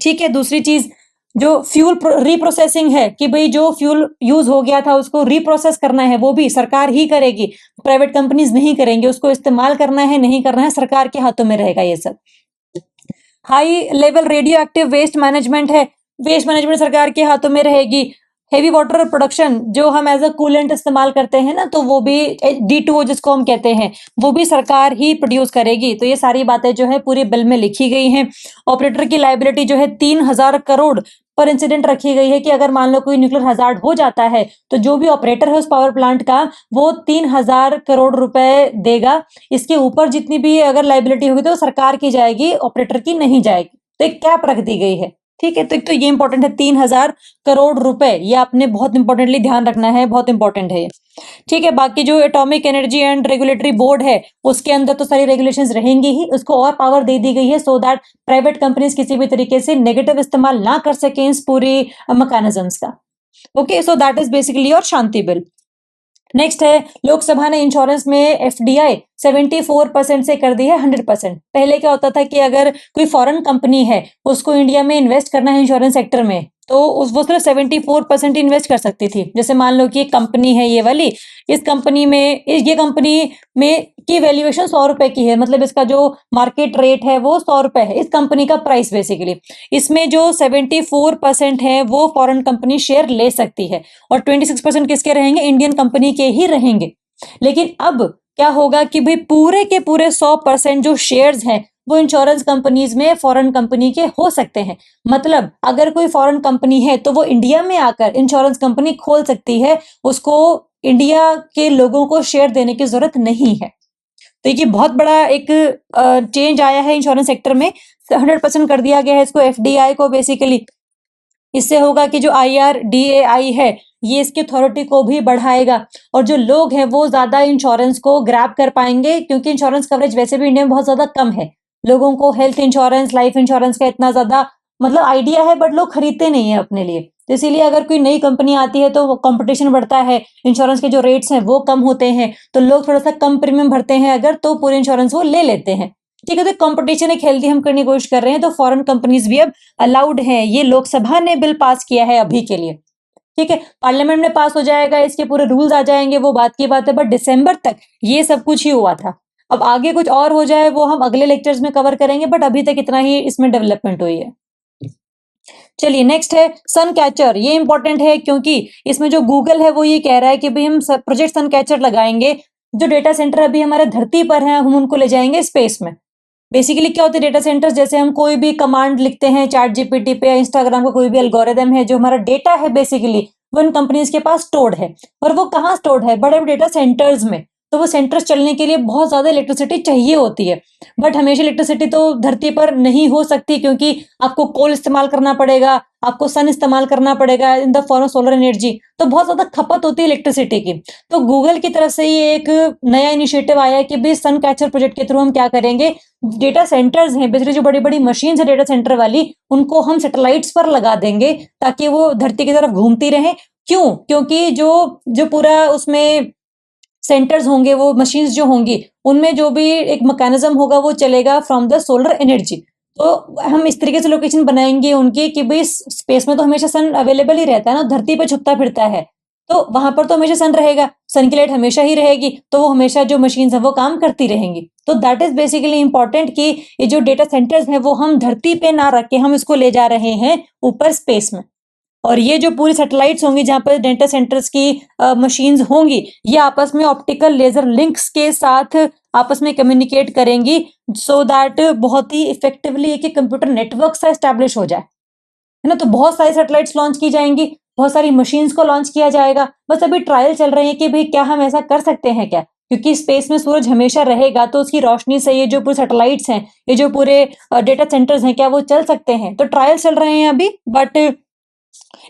ठीक है, दूसरी चीज जो फ्यूल रिप्रोसेसिंग है कि भाई जो फ्यूल यूज हो गया था उसको रिप्रोसेस करना है, वो भी सरकार ही करेगी, प्राइवेट कंपनीज नहीं करेंगे। उसको इस्तेमाल करना है नहीं करना है सरकार के हाथों में रहेगा ये सब। High level radioactive waste management है, वेस्ट मैनेजमेंट सरकार के हाथों में रहेगी। हेवी वाटर प्रोडक्शन जो हम एज अ कूलेंट इस्तेमाल करते हैं ना, तो वो भी D2O जिसको हम कहते हैं, वो भी सरकार ही प्रोड्यूस करेगी। तो ये सारी बातें जो है पूरे बिल में लिखी गई हैं। ऑपरेटर की लाइबिलिटी जो है 3,000 करोड़ पर इंसिडेंट रखी गई है, कि अगर मान लो कोई न्यूक्लियर हजार्ड हो जाता है तो जो भी ऑपरेटर है उस पावर प्लांट का वो 3,000 करोड़ रुपए देगा। इसके ऊपर जितनी भी अगर लाइबिलिटी होगी तो सरकार की जाएगी, ऑपरेटर की नहीं जाएगी। तो एक कैप रख दी गई है। ठीक है, तो एक तो ये इंपॉर्टेंट है 3,000 करोड़ रुपए, ये आपने बहुत इंपॉर्टेंटली ध्यान रखना है, बहुत इंपॉर्टेंट है ये। ठीक है, बाकी जो atomic energy and regulatory board है उसके अंदर तो सारी रेगुलेशंस रहेंगी ही, उसको और पावर दे दी गई है सो दैट प्राइवेट कंपनीज किसी भी तरीके से नेगेटिव इस्तेमाल ना कर सकें इस पूरी मैकेनिज्म्स का। Okay, so that is basically your Shanti bill. Next है, लोकसभा ने इंश्योरेंस में FDI 74% से कर दी है 100%। पहले क्या होता था कि अगर कोई फॉरेन कंपनी है उसको इंडिया में इन्वेस्ट करना है इंश्योरेंस सेक्टर में, तो वो सिर्फ 74% इन्वेस्ट कर सकती थी। जैसे मान लो कि एक कंपनी है ये वाली, इस कंपनी में ये कंपनी में की वैल्यूएशन 100 रुपए की है, मतलब इसका जो मार्केट रेट है वो 100 रुपए है, इस कंपनी का प्राइस बेसिकली। इसमें जो 74% है वो फॉरेन कंपनी शेयर ले सकती है, और 26% किसके रहेंगे, इंडियन कंपनी के ही रहेंगे। लेकिन अब क्या होगा कि भाई पूरे के पूरे 100% जो शेयर्स हैं वो इंश्योरेंस कंपनीज में फॉरेन कंपनी के हो सकते हैं। मतलब अगर कोई फॉरेन कंपनी है तो वो इंडिया में आकर इंश्योरेंस कंपनी खोल सकती है, उसको इंडिया के लोगों को शेयर देने की जरूरत नहीं है। तो ये बहुत बड़ा एक चेंज आया है इंश्योरेंस सेक्टर में, 100% कर दिया गया है इसको, FDI को बेसिकली। इससे होगा कि जो IRDAI है ये इसकी अथॉरिटी को भी बढ़ाएगा, और जो लोग हैं वो ज्यादा इंश्योरेंस को ग्रैब कर पाएंगे, क्योंकि इंश्योरेंस कवरेज वैसे भी इंडिया में बहुत ज्यादा कम है। लोगों को हेल्थ इंश्योरेंस, लाइफ इंश्योरेंस का इतना ज्यादा मतलब आइडिया है, बट लोग खरीदते नहीं है अपने लिए। तो इसीलिए अगर कोई नई कंपनी आती है तो कंपटीशन बढ़ता है, इंश्योरेंस के जो रेट्स हैं वो कम होते हैं, तो लोग थोड़ा सा कम प्रीमियम भरते हैं अगर, तो पूरे इंश्योरेंस वो ले लेते हैं। ठीक है, तो कंपटीशन एक हेल्दी हम करने की कोशिश कर रहे हैं, तो फॉरेन कंपनीज भी अब अलाउड हैं। ये लोकसभा ने बिल पास किया है अभी के लिए। ठीक है, पार्लियामेंट में पास हो जाएगा, इसके पूरे रूल्स आ जाएंगे, वो बात की बात है, बट दिसंबर तक ये सब कुछ ही हुआ था। अब आगे कुछ और हो जाए वो हम अगले लेक्चर्स में कवर करेंगे, बट अभी तक इतना ही इसमें डेवलपमेंट हुई है। चलिए नेक्स्ट है सन कैचर। ये इंपॉर्टेंट है क्योंकि इसमें जो गूगल है वो ये कह रहा है कि भाई हम प्रोजेक्ट सन कैचर लगाएंगे, जो डेटा सेंटर अभी हमारे धरती पर हैं हम उनको ले जाएंगे स्पेस में। बेसिकली क्या होते हैं डेटा सेंटर्स, जैसे हम कोई भी कमांड लिखते हैं चैट जीपीटी पे या इंस्टाग्राम का कोई भी एल्गोरिदम है, जो हमारा डेटा है बेसिकली वो इन कंपनीज के पास स्टोर्ड है। और वो कहाँ स्टोर्ड है? बड़े बड़े डेटा सेंटर्स में। तो वो सेंटर्स चलने के लिए बहुत ज्यादा इलेक्ट्रिसिटी चाहिए होती है, बट हमेशा इलेक्ट्रिसिटी तो धरती पर नहीं हो सकती, क्योंकि आपको कोल इस्तेमाल करना पड़ेगा, आपको सन इस्तेमाल करना पड़ेगा in the form of solar energy, तो बहुत ज्यादा खपत होती है इलेक्ट्रिसिटी की। तो गूगल की तरफ से ये एक नया इनिशिएटिव आया है कि भाई सन कैचर प्रोजेक्ट के थ्रू हम क्या करेंगे, डेटा सेंटर्स हैं बेसिकली जो बड़ी बड़ी मशीन है डेटा सेंटर वाली, उनको हम सैटेलाइट्स पर लगा देंगे ताकि वो धरती की तरफ घूमती रहे। क्यों? क्योंकि जो जो पूरा उसमें सेंटर्स होंगे, वो मशीन्स जो होंगी, उनमें जो भी एक मैकेनिज्म होगा वो चलेगा फ्रॉम द सोलर एनर्जी। तो हम इस तरीके से लोकेशन बनाएंगे उनकी कि भाई स्पेस में तो हमेशा सन अवेलेबल ही रहता है ना, धरती पे छुपता फिरता है, तो वहां पर तो हमेशा सन रहेगा, सन की लाइट हमेशा ही रहेगी, तो वो हमेशा जो मशीन्स है वो काम करती रहेंगी। तो दैट इज बेसिकली इंपॉर्टेंट कि ये जो डेटा सेंटर्स है वो हम धरती पे ना रख के हम इसको ले जा रहे हैं ऊपर स्पेस में। और ये जो पूरी सैटेलाइट्स होंगी जहां पर डेटा सेंटर्स की मशीन्स होंगी, ये आपस में ऑप्टिकल लेजर लिंक्स के साथ आपस में कम्युनिकेट करेंगी, सो दैट बहुत ही इफेक्टिवली एक कंप्यूटर नेटवर्क सा एस्टैब्लिश हो जाए, है ना। तो बहुत सारी सैटेलाइट्स लॉन्च की जाएंगी, बहुत सारी मशीन्स को लॉन्च किया जाएगा। बस अभी ट्रायल चल रहे हैं कि भाई क्या हम ऐसा कर सकते हैं क्या, क्योंकि स्पेस में सूरज हमेशा रहेगा, तो उसकी रोशनी से ये जो पूरे सैटेलाइट्स हैं, ये जो पूरे डेटा सेंटर्स हैं, क्या वो चल सकते हैं। तो ट्रायल चल रहे हैं अभी, बट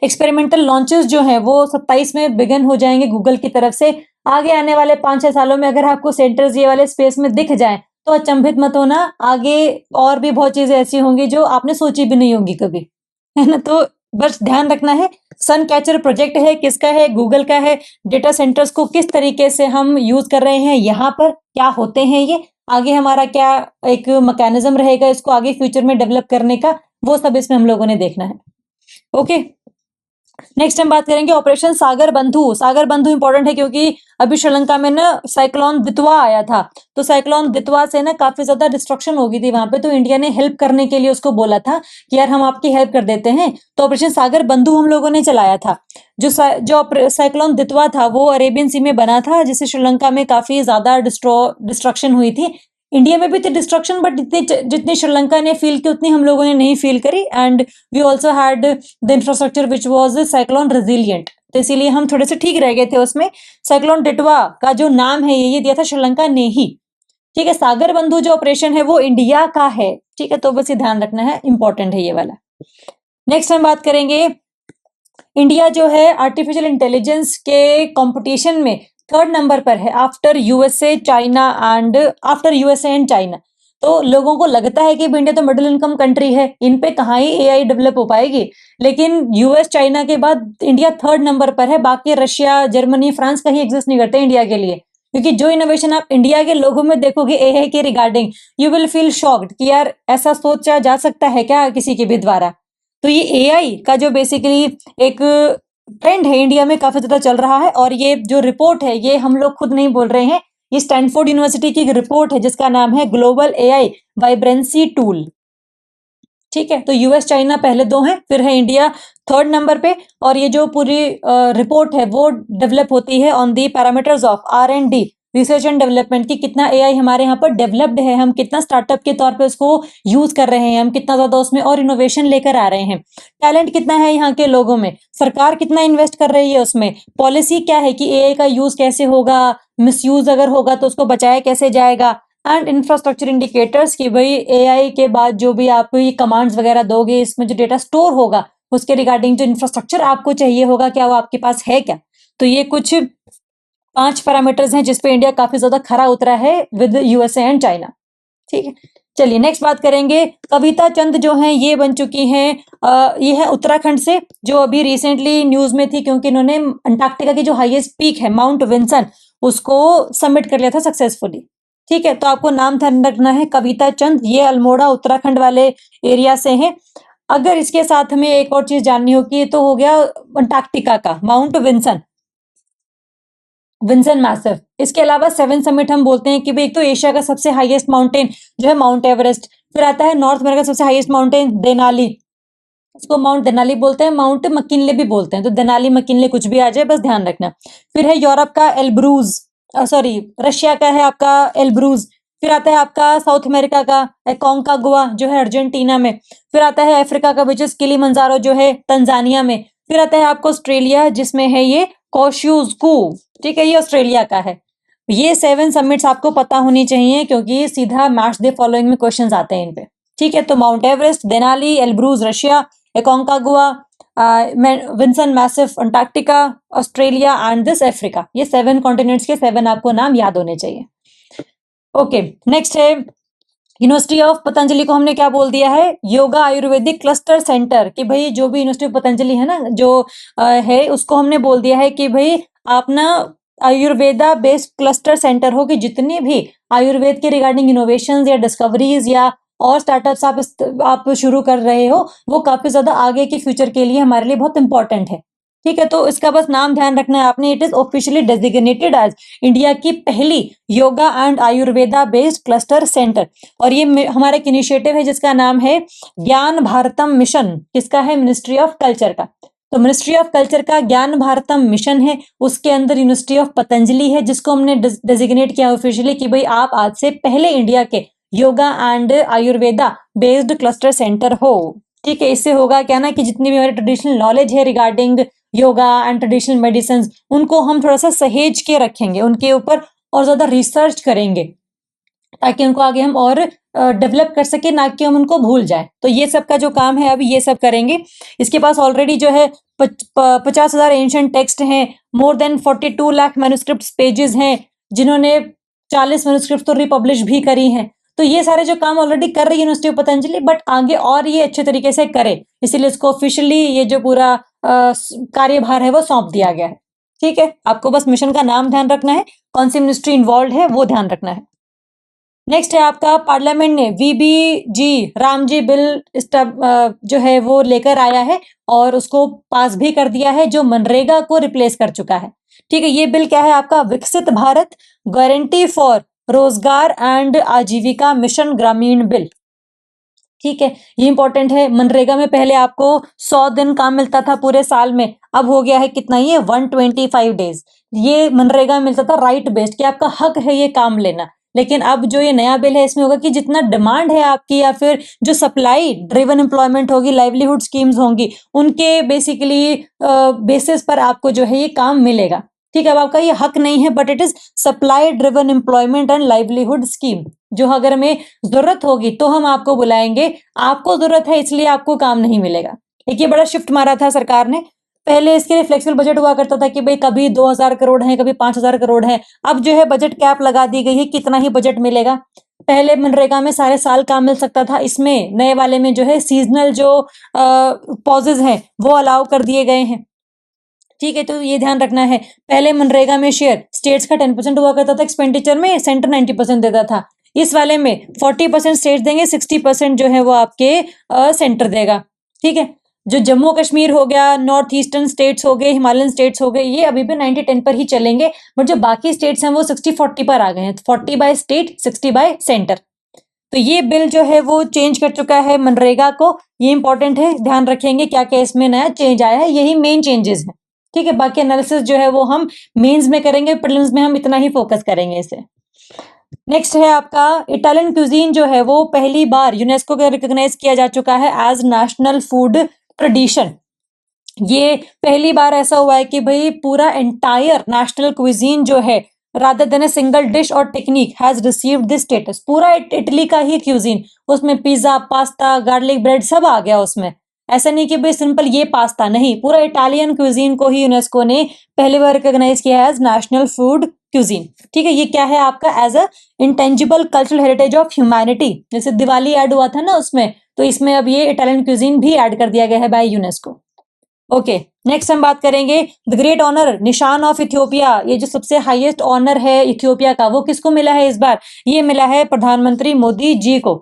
एक्सपेरिमेंटल लॉन्चेस जो हैं वो 27 में बिगन हो जाएंगे गूगल की तरफ से। आगे आने वाले 5-6 सालों में अगर आपको सेंटर्स ये वाले स्पेस में दिख जाएं तो अचंभित मत होना, आगे और भी बहुत चीजें ऐसी होंगी जो आपने सोची भी नहीं होंगी कभी, है ना। तो बस ध्यान रखना है, सन कैचर प्रोजेक्ट है, किसका है? गूगल का है। डेटा सेंटर्स को किस तरीके से हम यूज कर रहे हैं, यहाँ पर क्या होते हैं ये, आगे हमारा क्या एक मैकेनिज्म रहेगा इसको आगे फ्यूचर में डेवलप करने का, वो सब इसमें हम लोगों ने देखना है। ओके, नेक्स्ट हम बात करेंगे ऑपरेशन सागर बंधु। सागर बंधु इंपॉर्टेंट है क्योंकि अभी श्रीलंका में ना साइक्लोन दितवा आया था, तो साइक्लोन दितवा से ना काफी ज्यादा डिस्ट्रक्शन हो गई थी वहां पे, तो इंडिया ने हेल्प करने के लिए उसको बोला था कि यार हम आपकी हेल्प कर देते हैं, तो ऑपरेशन सागर बंधु हम लोगों ने चलाया था। जो साइक्लोन दितवा था वो अरेबियन सी में बना था, जिससे श्रीलंका में काफी ज्यादा डिस्ट्रक्शन हुई थी। इंडिया में भी थी डिस्ट्रक्शन, बट जितनी श्रीलंका ने फील की उतनी हम लोगों ने नहीं फील करी, and we also had the infrastructure which was cyclone resilient, तो इसीलिए हम थोड़े से ठीक रह गए थे उसमें। साइक्लोन डिटवा का जो नाम है ये दिया था श्रीलंका ने ही, ठीक है। सागर बंधु जो ऑपरेशन है वो इंडिया का है, ठीक है, तो बस ये ध्यान रखना है, इंपॉर्टेंट है ये वाला। नेक्स्ट हम बात करेंगे, इंडिया जो है आर्टिफिशियल इंटेलिजेंस के कंपटीशन में 3rd नंबर पर है आफ्टर यूएसए एंड चाइना। तो लोगों को लगता है कि इंडिया तो मिडिल इनकम कंट्री है, इन पे कहाँ ही एआई डेवलप हो पाएगी, लेकिन यूएस चाइना के बाद इंडिया 3rd नंबर पर है। बाकी रशिया, जर्मनी, फ्रांस कहीं एग्जिस्ट नहीं करते इंडिया के लिए, क्योंकि जो इनोवेशन आप इंडिया के लोगों में देखोगे एआई के regarding, you will feel shocked कि यार ऐसा सोचा जा सकता है क्या किसी के भी द्वारा। तो ये एआई का जो बेसिकली एक ट्रेंड है इंडिया में काफी ज्यादा चल रहा है, और ये जो रिपोर्ट है ये हम लोग खुद नहीं बोल रहे हैं, ये स्टैनफोर्ड यूनिवर्सिटी की एक रिपोर्ट है जिसका नाम है ग्लोबल एआई वाइब्रेंसी टूल, ठीक है। तो यूएस चाइना पहले 2 हैं, फिर है इंडिया 3rd नंबर पे, और ये जो पूरी रिपोर्ट है वो डेवलप होती है on the parameters of R&D, research and development, की कितना एआई हमारे यहाँ पर डेवलप्ड है, हम कितना स्टार्टअप के तौर पे उसको यूज कर रहे हैं, हम कितना ज्यादा उसमें और इनोवेशन लेकर आ रहे हैं, टैलेंट कितना है यहाँ के लोगों में, सरकार कितना इन्वेस्ट कर रही है उसमें, पॉलिसी क्या है कि एआई का यूज कैसे होगा, मिसयूज अगर होगा तो उसको बचाया कैसे जाएगा, एंड इंफ्रास्ट्रक्चर इंडिकेटर्स की भाई एआई के बाद जो भी आप ये कमांड्स वगैरह दोगे, इसमें जो डेटा स्टोर होगा उसके रिगार्डिंग जो इंफ्रास्ट्रक्चर आपको चाहिए होगा, क्या वो आपके पास है क्या। तो ये कुछ 5 पैरामीटर्स हैं जिसपे इंडिया काफी ज्यादा खरा उतरा है विद यूएसए एंड चाइना, ठीक है। चलिए नेक्स्ट बात करेंगे, कविता चंद जो हैं ये बन चुकी हैं, ये है उत्तराखंड से, जो अभी रिसेंटली न्यूज में थी क्योंकि इन्होंने अंटार्कटिका की जो हाईएस्ट पीक है माउंट विंसन उसको सबमिट कर लिया था सक्सेसफुली, ठीक है। तो आपको नाम ध्यान रखना है कविता चंद, ये अल्मोड़ा उत्तराखंड वाले एरिया से हैं। अगर इसके साथ हमें एक और चीज जाननी होगी तो हो गया अंटार्कटिका का माउंट विंसन मैसिव। इसके अलावा 7 समिट हम बोलते हैं कि भाई एक तो एशिया का सबसे हाईएस्ट माउंटेन जो है माउंट एवरेस्ट, फिर आता है नॉर्थ अमेरिका का सबसे हाईएस्ट माउंटेन देनाली, इसको माउंट देनाली बोलते हैं, माउंट मकिनले भी बोलते हैं, तो देनाली मकिनले कुछ भी आ जाए बस ध्यान रखना। फिर है यूरोप का एल्ब्रूज, सॉरी रशिया का है आपका एल्ब्रूज। फिर आता है आपका साउथ अमेरिका का एकोंकागुआ जो है अर्जेंटीना में। फिर आता है अफ्रीका का विच इज किलिमंजारो जो है तंजानिया में। फिर आता है आपको ऑस्ट्रेलिया जिसमें है ये कोशुस्कू, ठीक है, ये ऑस्ट्रेलिया का है। ये 7 समिट्स आपको पता होनी चाहिए क्योंकि सीधा मैच द फॉलोइंग में क्वेश्चंस आते हैं इन पे, ठीक है। तो Mount Everest, Denali, Elbrus Russia, Aconcagua, Vinson Massif Antarctica, Australia and this Africa, ये 7 कॉन्टिनेंट्स के 7 आपको नाम याद होने चाहिए। ओके, नेक्स्ट है यूनिवर्सिटी ऑफ पतंजलि को हमने क्या बोल दिया है, योगा आयुर्वेदिक क्लस्टर सेंटर, कि भाई जो भी यूनिवर्सिटी ऑफ पतंजलि है ना जो है उसको हमने बोल दिया है कि भाई आप ना आयुर्वेदा बेस्ड क्लस्टर सेंटर हो, कि जितनी भी आयुर्वेद के रिगार्डिंग इनोवेशंस या डिस्कवरीज या और स्टार्टअप्स आप शुरू कर रहे हो वो काफी ज्यादा आगे के फ्यूचर के लिए हमारे लिए बहुत इंपॉर्टेंट है, ठीक है। तो इसका बस नाम ध्यान रखना है आपने, it is officially designated as India की पहली yoga and Ayurveda based cluster centre. और ये हमारा एक इनिशिएटिव है जिसका नाम है ज्ञान भारतम मिशन, किसका है, मिनिस्ट्री ऑफ कल्चर का। तो मिनिस्ट्री ऑफ कल्चर का ज्ञान भारतम मिशन है, उसके अंदर यूनिवर्सिटी ऑफ पतंजलि है जिसको हमने डेजिग्नेट किया ऑफिशियली कि भाई आप आज से पहले इंडिया के yoga and Ayurveda based cluster centre हो, ठीक है। इससे होगा क्या ना कि जितनी भी हमारी ट्रेडिशनल नॉलेज है regarding yoga and traditional medicine उनको हम थोड़ा सा सहेज के रखेंगे, उनके ऊपर और ज्यादा रिसर्च करेंगे ताकि उनको आगे हम और डेवलप कर सके, ना कि हम उनको भूल जाए। तो ये सब का जो काम है अभी ये सब करेंगे। इसके पास ऑलरेडी जो है 50,000 एंशिएंट टेक्स्ट हैं, more than 42 lakh manuscript pages हैं, जिन्होंने 40 मैन्युस्क्रिप्ट तो रिपब्लिश भी करी हैं। तो ये सारे जो काम ऑलरेडी कर रही है यूनिवर्सिटी ऑफ पतंजलि, बट आगे और ये अच्छे तरीके से करे, इसीलिए इसको ऑफिशियली ये जो पूरा कार्यभार है वो सौंप दिया गया है, ठीक है। आपको बस मिशन का नाम ध्यान रखना है, कौन सी मिनिस्ट्री इन्वॉल्व है वो ध्यान रखना है। नेक्स्ट है आपका पार्लियामेंट ने वीबीजी रामजी बिल जो है वो लेकर आया है और उसको पास भी कर दिया है, जो मनरेगा को रिप्लेस कर चुका है, ठीक है। ये बिल क्या है आपका, विकसित भारत गारंटी फॉर रोजगार एंड आजीविका मिशन ग्रामीण बिल, ठीक है। ये इंपॉर्टेंट है। मनरेगा में पहले आपको 100 दिन काम मिलता था पूरे साल में, अब हो गया है कितना, ये 125 डेज। ये मनरेगा में मिलता था राइट बेस्ड कि आपका हक है ये काम लेना, लेकिन अब जो ये नया बिल है इसमें होगा कि जितना डिमांड है आपकी या फिर जो सप्लाई ड्रिवन एम्प्लॉयमेंट होगी, लाइवलीहुड स्कीम्स होंगी, उनके बेसिकली बेसिस पर आपको जो है ये काम मिलेगा, ठीक है। अब आपका ये हक नहीं है but it is supply driven employment and livelihood scheme, जो अगर हमें जरूरत होगी तो हम आपको बुलाएंगे, आपको जरूरत है इसलिए आपको काम नहीं मिलेगा। एक ये बड़ा शिफ्ट मारा था सरकार ने। पहले इसके लिए फ्लेक्सिबल बजट हुआ करता था कि भाई कभी 2,000 करोड़ है, कभी 5,000 करोड़ है। अब जो है बजट कैप लगा दी गई है, कितना ही बजट मिलेगा। पहले मनरेगा में सारे साल काम मिल सकता था, इसमें नए वाले में जो है सीजनल जो पॉजेज हैं वो अलाउ कर दिए गए हैं, ठीक है। तो ये ध्यान रखना है। पहले मनरेगा में शेयर स्टेट्स का 10% हुआ करता था एक्सपेंडिचर में, सेंटर 90% देता था। इस वाले में 40% स्टेट्स देंगे, 60% जो है वो आपके सेंटर देगा, ठीक है। जो जम्मू कश्मीर हो गया, नॉर्थ ईस्टर्न स्टेट्स हो गए, हिमालयन स्टेट्स हो गए, ये अभी भी 90-10 पर ही चलेंगे, बट जो बाकी स्टेट्स हैं वो 60-40 पर आ गए हैं, 40 बाय स्टेट 60 बाय सेंटर। तो ये बिल जो है वो चेंज कर चुका है मनरेगा को, ये इंपॉर्टेंट है, ध्यान रखेंगे क्या क्या इसमें नया चेंज आया है, यही मेन चेंजेस है, ठीक है। बाकी एनालिसिस जो है वो हम मेंस में करेंगे, प्रीलिम्स में हम इतना ही फोकस करेंगे इसे। नेक्स्ट है आपका इटालियन क्यूजीन, जो है वो पहली बार यूनेस्को का रिकॉग्नाइज किया जा चुका है एज नेशनल फूड ट्रेडिशन। ये पहली बार ऐसा हुआ है कि भाई पूरा एंटायर नेशनल क्यूजीन जो है rather than a single dish और technique has received this status. पूरा इटली का ही क्यूजीन, उसमें पिज्जा, पास्ता, गार्लिक ब्रेड सब आ गया उसमें। ऐसा नहीं कि भाई सिंपल ये पास्ता, नहीं, पूरा इटालियन क्यूजीन को ही यूनेस्को ने पहली बार रिकॉग्नाइज किया है एज नेशनल फूड क्यूजीन, ठीक है। ये क्या है आपका, as a intangible cultural heritage of humanity. जैसे दिवाली ऐड हुआ था ना उसमें, तो इसमें अब ये इटालियन क्यूजीन भी ऐड कर दिया गया है बाय यूनेस्को। ओके, नेक्स्ट हम बात करेंगे द ग्रेट ऑनर निशान ऑफ इथियोपिया। ये जो सबसे हाईएस्ट ऑनर है इथियोपिया का, वो किसको मिला है इस बार, ये मिला है प्रधानमंत्री मोदी जी को।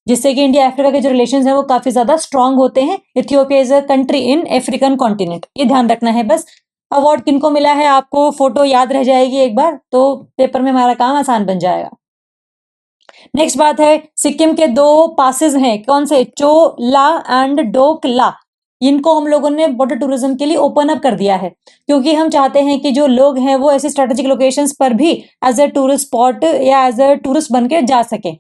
जिससे कि इंडिया अफ्रीका के जो रिलेशंस हैं वो काफी ज्यादा स्ट्रांग होते हैं। Ethiopia is a country in African continent, ये ध्यान रखना है बस। अवार्ड किनको मिला है आपको फोटो याद रह जाएगी एक बार तो पेपर में हमारा काम आसान बन जाएगा। नेक्स्ट बात है, सिक्किम के दो पासेस हैं, कौन से, चोला एंड डोकला। इनको हम लोगों ने वाटर टूरिज्म के लिए ओपन अप कर दिया है, क्योंकि हम चाहते हैं कि जो लोग हैं वो ऐसे स्ट्रेटेजिक लोकेशंस पर भी एज अ टूरिस्ट स्पॉट या एज अ टूरिस्ट बन के जा सके।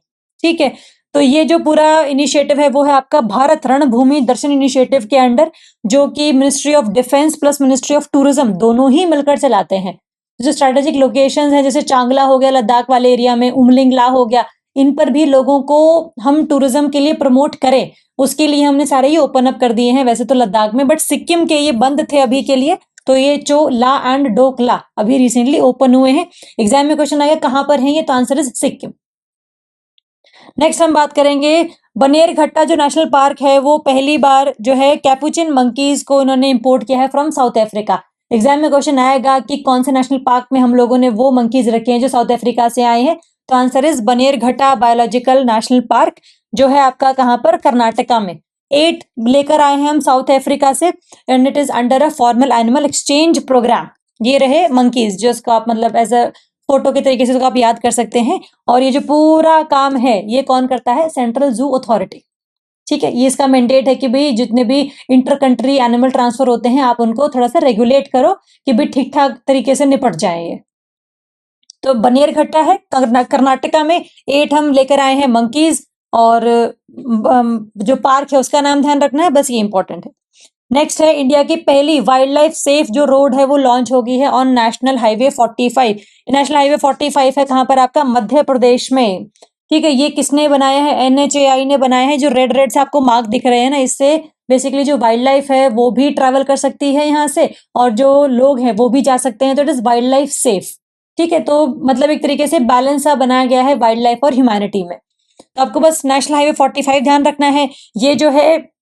ठीक है, तो ये जो पूरा इनिशिएटिव है वो है आपका भारत रणभूमि दर्शन इनिशिएटिव के अंडर, जो कि ministry of defence plus ministry of tourism दोनों ही मिलकर चलाते हैं। जो स्ट्रेटेजिक लोकेशंस हैं जैसे चांगला हो गया लद्दाख वाले एरिया में, उमलिंगला हो गया, इन पर भी लोगों को हम टूरिज्म के लिए प्रमोट करें, उसके लिए हमने सारे ही ओपन अप कर दिए हैं वैसे तो लद्दाख में, बट सिक्किम के ये बंद थे अभी के लिए, तो ये चोला एंड डोकला अभी रिसेंटली ओपन हुए हैं। एग्जाम में क्वेश्चन आएगा कहां पर है ये, तो आंसर इज सिक्किम। नेक्स्ट हम बात करेंगे बनेरघट्टा जो नेशनल पार्क है वो पहली बार जो है कैपुचिन मंकीज को इन्होंने इंपोर्ट किया है फ्रॉम साउथ अफ्रीका। एग्जाम में क्वेश्चन आएगा कि कौन से नेशनल पार्क में हम लोगों ने वो मंकीज रखे हैं जो साउथ अफ्रीका से आए हैं, तो answer is Bannerghatta biological national park, जो है आपका कहां पर, कर्नाटका में। 8 लेकर आए हैं हम साउथ अफ्रीका से and it is under a formal animal exchange programme. ये रहे मंकीज जो इसको आप मतलब एज अ फोटो के तरीके से इसको आप याद कर सकते हैं। और ये जो पूरा काम है ये कौन करता है, सेंट्रल जू अथॉरिटी। ठीक है, ये इसका मैंडेट है कि भाई जितने भी इंटर कंट्री एनिमल ट्रांसफर होते हैं आप उनको थोड़ा सा रेगुलेट करो कि भाई ठीक ठाक तरीके से निपट जाए ये। तो बनेरघट्टा है कर्नाटका में। 8 हम लेकर आए हैं मंकीज, और जो पार्क है उसका नाम ध्यान रखना है बस, ये इंपॉर्टेंट है। नेक्स्ट है इंडिया की पहली वाइल्ड लाइफ सेफ जो रोड है वो लॉन्च होगी है on national highway 45। National highway 45 है कहां पर, आपका मध्य प्रदेश में। ठीक है, ये किसने बनाया है, NHAI ने बनाया है। जो रेड रेड से आपको मार्क दिख रहे हैं ना, इससे बेसिकली जो वाइल्ड लाइफ है वो भी ट्रैवल कर सकती है यहाँ से, और जो लोग हैं वो भी जा सकते हैं, तो it is wild life safe. ठीक है, तो मतलब एक तरीके से बैलेंस सा बनाया गया है वाइल्ड लाइफ और ह्यूमैनिटी में। तो आपको बस नेशनल हाईवे 45 ध्यान रखना है। ये जो है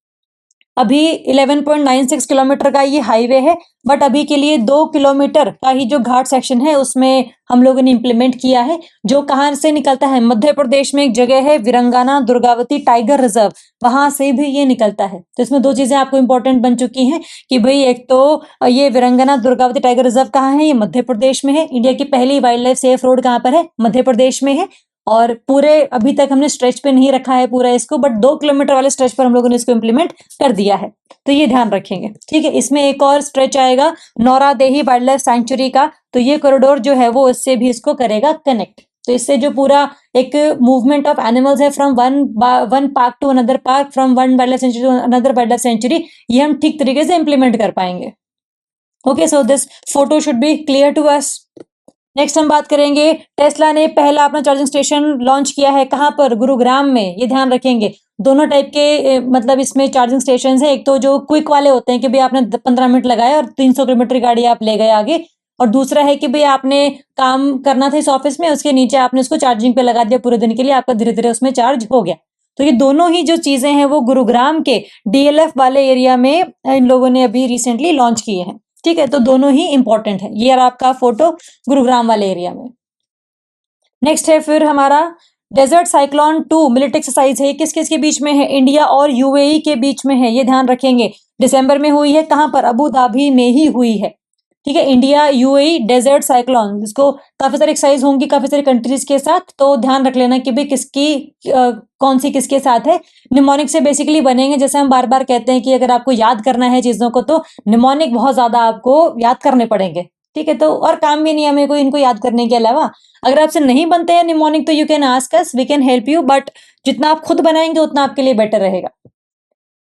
अभी 11.96 किलोमीटर का ये हाईवे है, बट अभी के लिए 2 किलोमीटर का ही जो घाट सेक्शन है उसमें हम लोगों ने इंप्लीमेंट किया है, जो कहाँ से निकलता है, मध्य प्रदेश में एक जगह है विरंगाना दुर्गावती टाइगर रिजर्व, वहां से भी ये निकलता है। तो इसमें 2 चीजें आपको इंपॉर्टेंट बन चुकी हैं कि भाई एक तो ये विरंगाना दुर्गावती टाइगर रिजर्व कहाँ है, ये मध्य प्रदेश में है। इंडिया की पहली वाइल्ड लाइफ सेफ रोड कहाँ पर है, मध्य प्रदेश में है। और पूरे अभी तक हमने स्ट्रेच पे नहीं रखा है पूरा इसको, बट 2 किलोमीटर वाले स्ट्रेच पर हम लोगों ने इसको इंप्लीमेंट कर दिया है, तो ये ध्यान रखेंगे। ठीक है, इसमें एक और स्ट्रेच आएगा नौरादेही वाइल्ड लाइफ सेंचुरी का, तो ये कॉरिडोर जो है वो इससे भी इसको करेगा कनेक्ट। तो इससे जो पूरा एक मूवमेंट ऑफ एनिमल्स है from one park to another park, from one wildlife sanctuary to another wildlife sanctuary, ये हम ठीक तरीके से इंप्लीमेंट कर पाएंगे। Okay, so this photo should be clear to us. Next हम बात करेंगे, टेस्ला ने पहला अपना चार्जिंग स्टेशन लॉन्च किया है कहां पर, गुरुग्राम में। ये ध्यान रखेंगे, दोनों टाइप के मतलब इसमें चार्जिंग स्टेशन है। एक तो जो क्विक वाले होते हैं कि भाई आपने 15 मिनट लगाए और 300 किलोमीटर गाड़ी आप ले गए आगे, और दूसरा है कि भाई आपने काम करना था इस ऑफिस में, उसके नीचे आपने उसको चार्जिंग पे लगा दिया पूरे दिन के लिए, आपका धीरे धीरे उसमें चार्ज हो गया। तो ये दोनों ही जो चीजें हैं वो गुरुग्राम के DLF वाले एरिया में इन लोगों ने अभी रिसेंटली लॉन्च किए हैं। ठीक है, तो दोनों ही इंपॉर्टेंट है। ये आपका फोटो गुरुग्राम वाले एरिया में। नेक्स्ट है फिर हमारा डेजर्ट साइक्लोन 2 मिलिट्री एक्सरसाइज है, किस किस के बीच में है, इंडिया और UAE के बीच में है, ये ध्यान रखेंगे। दिसंबर में हुई है, कहां पर, अबू धाबी में ही हुई है। ठीक है, इंडिया UAE डेजर्ट साइक्लोन, इसको काफी सारी एक्सरसाइज होंगी काफी सारी कंट्रीज के साथ, तो ध्यान रख लेना कि भाई किसकी कौन सी किसके साथ है। निमोनिक से बेसिकली बनेंगे, जैसे हम बार बार कहते हैं कि अगर आपको याद करना है चीजों को तो निमोनिक बहुत ज्यादा आपको याद करने पड़ेंगे। ठीक है, तो और काम भी नहीं है हमें कोई इनको याद करने के अलावा। अगर आपसे नहीं बनते हैं निमोनिक तो you can ask us, we can help you, but जितना आप खुद बनाएंगे उतना आपके लिए बेटर रहेगा।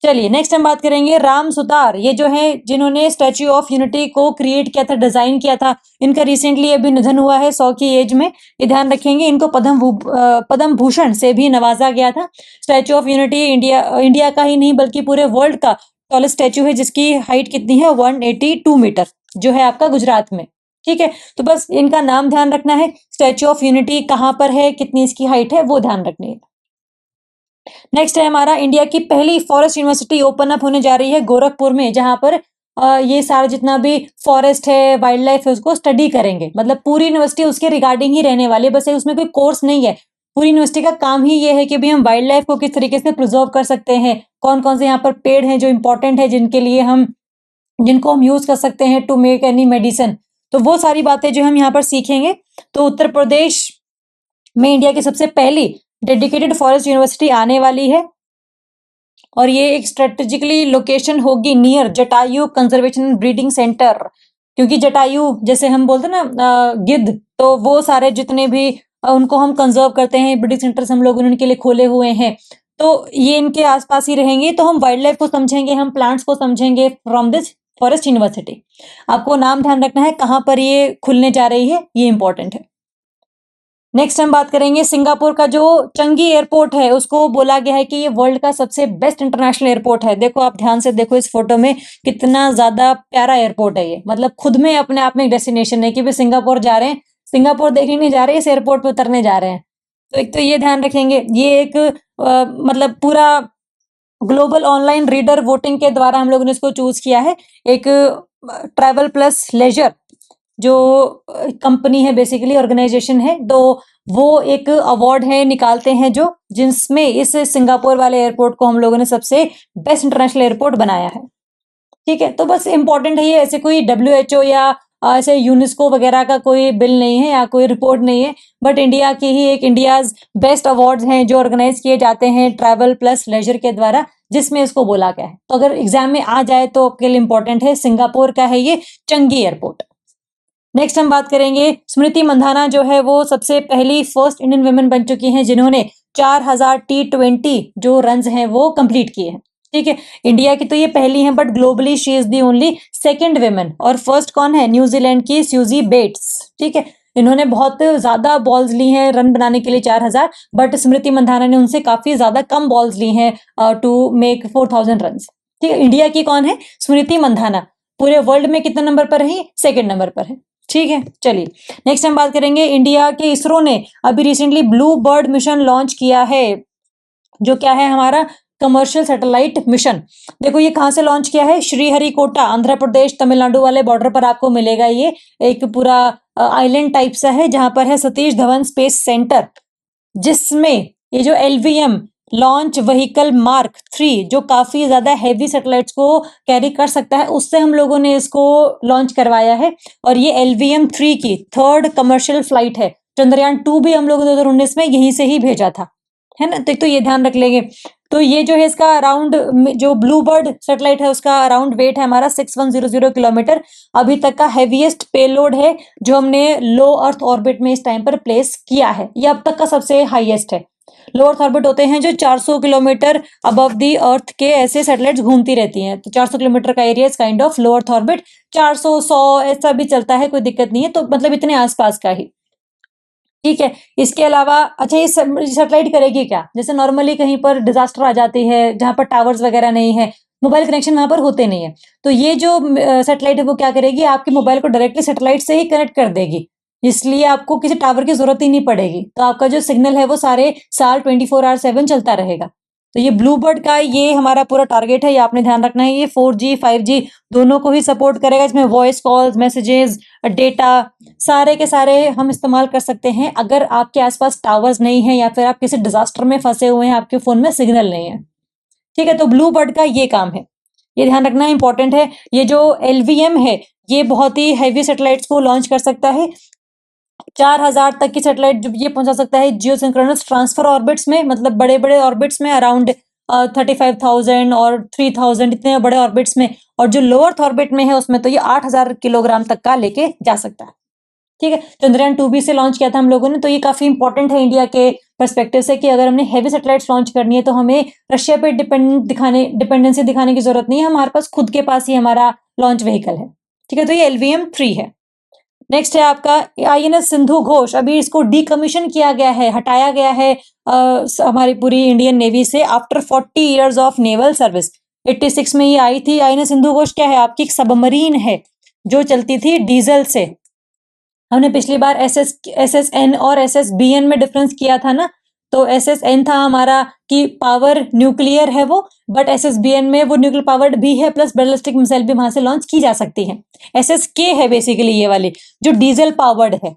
चलिए नेक्स्ट हम बात करेंगे राम सुतार, ये जो है जिन्होंने स्टैच्यू ऑफ यूनिटी को क्रिएट किया था, डिजाइन किया था, इनका रिसेंटली अभी निधन हुआ है 100 की एज में। ये ध्यान रखेंगे, इनको पद्म भूषण से भी नवाजा गया था। स्टैच्यू ऑफ यूनिटी इंडिया का ही नहीं बल्कि पूरे वर्ल्ड का टॉलेस्ट स्टैच्यू है, जिसकी हाइट कितनी है, 182 मीटर, जो है आपका गुजरात में। ठीक है, तो बस इनका नाम ध्यान रखना है। स्टैच्यू ऑफ यूनिटी कहां पर है, कितनी इसकी हाइट है, वो ध्यान रखनी है। नेक्स्ट है हमारा इंडिया की पहली फॉरेस्ट यूनिवर्सिटी ओपन अप होने जा रही है गोरखपुर में, जहां पर ये सारा जितना भी फॉरेस्ट है वाइल्ड लाइफ है उसको स्टडी करेंगे। मतलब पूरी यूनिवर्सिटी उसके रिगार्डिंग ही रहने वाली है, बस उसमें कोई कोर्स नहीं है, पूरी यूनिवर्सिटी का काम ही ये है कि भी हम वाइल्ड लाइफ को किस तरीके से प्रिजर्व कर सकते हैं, कौन कौन से यहाँ पर पेड़ हैं जो इंपॉर्टेंट है, जिनको हम यूज कर सकते हैं टू मेक एनी मेडिसिन। तो वो सारी बातें जो हम यहाँ पर सीखेंगे। तो उत्तर प्रदेश में इंडिया की सबसे पहली डेडिकेटेड फॉरेस्ट यूनिवर्सिटी आने वाली है और ये एक स्ट्रेटेजिकली लोकेशन होगी near Jatayu conservation and breeding centre, क्योंकि जटायु जैसे हम बोलते हैं ना गिद्ध, तो वो सारे जितने भी उनको हम कंजर्व करते हैं, ब्रीडिंग सेंटर्स हम लोगों ने उनके लिए खोले हुए हैं, तो ये इनके आसपास ही रहेंगे। तो हम वाइल्ड लाइफ को समझेंगे, हम प्लांट्स को समझेंगे फ्रॉम दिस फॉरेस्ट यूनिवर्सिटी। आपको नाम ध्यान रखना है कहाँ पर ये खुलने जा रही है, ये इंपॉर्टेंट है। नेक्स्ट हम बात करेंगे सिंगापुर का जो चंगी एयरपोर्ट है, उसको बोला गया है कि ये वर्ल्ड का सबसे बेस्ट इंटरनेशनल एयरपोर्ट है। देखो आप ध्यान से देखो इस फोटो में, कितना ज्यादा प्यारा एयरपोर्ट है ये, मतलब खुद में अपने आप में एक डेस्टिनेशन है कि भाई सिंगापुर जा रहे हैं, सिंगापुर देखने नहीं जा रहे हैं, इस एयरपोर्ट पे उतरने जा रहे हैं। तो एक तो ये ध्यान रखेंगे, ये एक मतलब पूरा ग्लोबल ऑनलाइन रीडर वोटिंग के द्वारा हम लोगों ने इसको चूज किया है। एक ट्रैवल प्लस लेजर जो कंपनी है, बेसिकली ऑर्गेनाइजेशन है, तो वो एक अवार्ड है निकालते हैं जो, जिसमें इस सिंगापुर वाले एयरपोर्ट को हम लोगों ने सबसे बेस्ट इंटरनेशनल एयरपोर्ट बनाया है। ठीक है, तो बस इंपॉर्टेंट है ये, ऐसे कोई WHO या ऐसे यूनेस्को वगैरह का कोई बिल नहीं है या कोई रिपोर्ट नहीं है, बट इंडिया की ही एक इंडियाज बेस्ट अवार्ड्स हैं जो ऑर्गेनाइज किए जाते हैं ट्रैवल प्लस लेजर के द्वारा, जिसमें इसको बोला गया है। तो अगर एग्जाम में आ जाए तो आपके लिए इंपॉर्टेंट है, सिंगापुर का है ये चंगी एयरपोर्ट। नेक्स्ट हम बात करेंगे स्मृति मंधाना जो है वो सबसे पहली फर्स्ट इंडियन वुमेन बन चुकी हैं जिन्होंने 4000 T20 जो रन्स हैं वो कंप्लीट किए हैं। ठीक है, इंडिया की तो ये पहली हैं, but globally she is the only second women. और फर्स्ट कौन है? न्यूजीलैंड की स्यूजी बेट्स। ठीक है, इन्होंने बहुत ज्यादा बॉल्स ली हैं रन बनाने के लिए 4000, बट स्मृति मंधाना ने उनसे काफी ज्यादा कम बॉल्स ली हैं टू मेक 4000 रन। ठीक है, इंडिया की कौन है? स्मृति मंधाना। पूरे वर्ल्ड में कितने नंबर पर है? सेकंड नंबर पर है। ठीक है, चलिए नेक्स्ट हम बात करेंगे, इंडिया के इसरो ने अभी recently blue bird mission launch किया है, जो क्या है हमारा कमर्शियल सैटेलाइट मिशन। देखो ये कहाँ से लॉन्च किया है? श्रीहरिकोटा, आंध्र प्रदेश तमिलनाडु वाले बॉर्डर पर आपको मिलेगा। ये एक पूरा आइलैंड टाइप सा है जहां पर है सतीश धवन स्पेस सेंटर, जिसमें ये जो LVM लॉन्च व्हीकल मार्क 3 जो काफी ज्यादा हैवी सैटेलाइट्स को कैरी कर सकता है, उससे हम लोगों ने इसको लॉन्च करवाया है। और ये LVM 3 की थर्ड कमर्शियल फ्लाइट है। चंद्रयान 2 भी हम लोगों ने 2019 में यहीं से ही भेजा था, है ना। तो ये ध्यान रख लेंगे। तो ये जो है इसका अराउंड जो ब्लू बर्ड सैटेलाइट है उसका अराउंड वेट है हमारा 6100 किलोमीटर। अभी तक का हैवीएस्ट पेलोड है जो हमने लो अर्थ ऑर्बिट में इस टाइम पर प्लेस किया है। ये अब तक का सबसे हाईएस्ट है। लो अर्थ ऑर्बिट होते हैं जो 400 किलोमीटर अबव दी अर्थ के ऐसे सैटेलाइट्स घूमती रहती हैं। तो 400 किलोमीटर का area is kind of low earth orbit. 400 100 ऐसा भी चलता है, कोई दिक्कत नहीं है। तो मतलब इतने आसपास का ही। ठीक है, इसके अलावा अच्छा ये सैटेलाइट करेगी क्या? जैसे नॉर्मली कहीं पर डिजास्टर आ जाती है जहां पर टावर्स वगैरह नहीं है, मोबाइल कनेक्शन वहां पर होते नहीं है, तो ये जो सैटेलाइट है वो क्या करेगी? आपके मोबाइल को डायरेक्टली सैटेलाइट से ही कनेक्ट कर देगी, इसलिए आपको किसी टावर की जरूरत ही नहीं पड़ेगी। तो आपका जो सिग्नल है वो सारे साल 24/7 चलता रहेगा। तो ये ब्लू बर्ड का ये हमारा पूरा टारगेट है, ये आपने ध्यान रखना है। ये 4G 5G दोनों को ही सपोर्ट करेगा, इसमें वॉइस कॉल्स, मैसेजेस, डेटा सारे के सारे हम इस्तेमाल कर सकते हैं अगर आपके आसपास टावर्स नहीं है या फिर आप किसी डिजास्टर में फंसे हुए हैं, आपके फोन में सिग्नल नहीं है। ठीक है, तो ब्लू बर्ड का ये काम है, ये ध्यान रखना इंपॉर्टेंट है। ये जो LVM है ये बहुत ही हैवी सैटेलाइट्स को लॉन्च कर सकता है। 4000 तक की सैटेलाइट जो ये पहुंचा सकता है जियो सिंक्रोनस ट्रांसफर ऑर्बिट्स में, मतलब बड़े बड़े ऑर्बिट्स में अराउंड 35,000 और 3000 इतने बड़े ऑर्बिट्स में। और जो लो अर्थ ऑर्बिट में है उसमें तो ये 8000 किलोग्राम तक का लेके जा सकता है। ठीक है, चंद्रयान 2 भी से लॉन्च किया था हम लोगों ने। तो ये काफी इंपॉर्टेंट है इंडिया के परस्पेक्टिव से कि अगर हमने हैवी सैटेलाइट्स लॉन्च करनी है तो हमें रशिया पे डिपेंडेंसी दिखाने की जरूरत नहीं है, हमारे पास खुद के पास ही हमारा लॉन्च व्हीकल है। ठीक है, तो ये LVM 3 है। नेक्स्ट है आपका INS सिंधु घोष। अभी इसको डीकमीशन किया गया है, हटाया गया है हमारी पूरी इंडियन नेवी से after 40 years of naval service. 86 में ये आई थी। INS सिंधु घोष क्या है? आपकी एक सबमरीन है जो चलती थी डीजल से। हमने पिछली बार SSN और SSBN में डिफरेंस किया था ना, तो SSN था हमारा कि पावर न्यूक्लियर है वो, बट SSBN में वो न्यूक्लियर पावर्ड भी है प्लस बैलिस्टिक मिसाइल भी वहां से लॉन्च की जा सकती है। SSK है बेसिकली ये वाली जो डीजल पावर्ड है।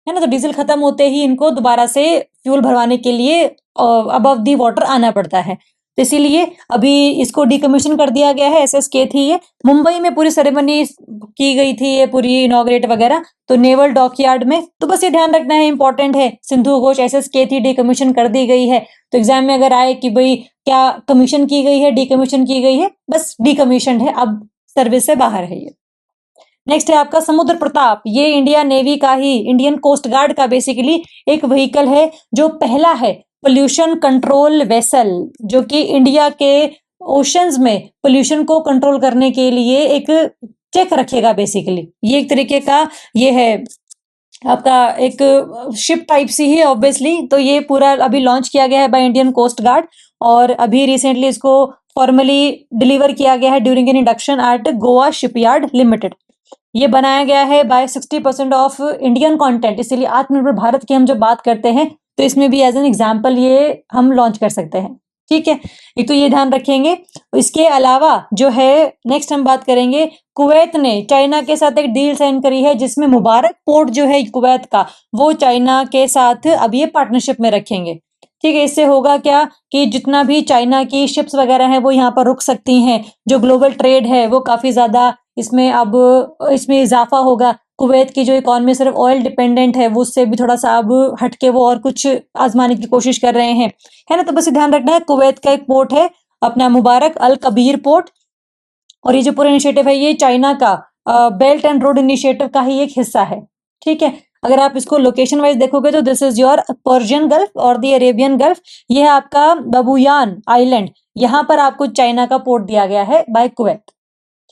है ना। तो डीजल खत्म होते ही इनको दोबारा से फ्यूल भरवाने के लिए अबव दी वाटर आना पड़ता है। तो इसीलिए अभी इसको डिकमीशन कर दिया गया है, एसएसके थी ये। मुंबई में पूरी सेरेमनी की गई थी ये पूरी इनॉग्रेट वगैरह, तो नेवल डॉकयार्ड में। तो बस ये ध्यान रखना है, इंपॉर्टेंट है, सिंधु घोष एसएसके थी, डिकमीशन कर दी गई है। तो एग्जाम में अगर आए कि भाई क्या कमीशन की गई है, डिकमीशन की गई है, बस डिकमीशन है, अब सर्विस से बाहर है ये। नेक्स्ट है आपका समुद्र प्रताप। ये इंडिया नेवी का ही, इंडियन कोस्ट गार्ड का बेसिकली एक व्हीकल है, जो पहला है पोल्यूशन कंट्रोल वेसल, जो कि इंडिया के ओशंस में पोल्यूशन को कंट्रोल करने के लिए एक चेक रखेगा बेसिकली। ये एक तरीके का ये है आपका एक शिप टाइप सी ही ऑब्वियसली। तो ये पूरा अभी लॉन्च किया गया है बाय इंडियन कोस्ट गार्ड, और अभी रिसेंटली इसको फॉर्मली डिलीवर किया गया है during an induction eight Goa shipyard limited. ये बनाया गया है बाय 60% ऑफ इंडियन कंटेंट, इसीलिए आत्मनिर्भर भारत की हम जब बात करते हैं तो इसमें भी एज एन एग्जांपल ये हम लॉन्च कर सकते हैं। ठीक है, एक तो ये ध्यान रखेंगे। इसके अलावा जो है नेक्स्ट हम बात करेंगे, कुवैत ने चाइना के साथ एक डील साइन करी है, जिसमें मुबारक पोर्ट जो है कुवैत का, वो चाइना के साथ अब ये पार्टनरशिप में रखेंगे। ठीक है, इससे होगा क्या कि जितना भी चाइना की शिप्स वगैरह हैं वो यहाँ पर रुक सकती हैं, जो ग्लोबल ट्रेड है वो काफी ज्यादा इसमें अब इसमें इजाफा होगा। कुवैत की जो इकॉनमी सिर्फ ऑयल डिपेंडेंट है, वो उससे भी थोड़ा सा अब हटके वो और कुछ आजमाने की कोशिश कर रहे हैं, है ना। तो बस ध्यान रखना है, कुवैत का एक पोर्ट है अपना मुबारक अल कबीर पोर्ट, और ये जो पूरा इनिशिएटिव है ये चाइना का बेल्ट एंड रोड इनिशिएटिव का ही एक हिस्सा है। ठीक है, अगर आप इसको लोकेशन वाइज देखोगे तो this is your Persian gulf और द अरेबियन गल्फ। ये है आपका बबुयान आइलैंड, यहाँ पर आपको चाइना का पोर्ट दिया गया है बाय कुवैत।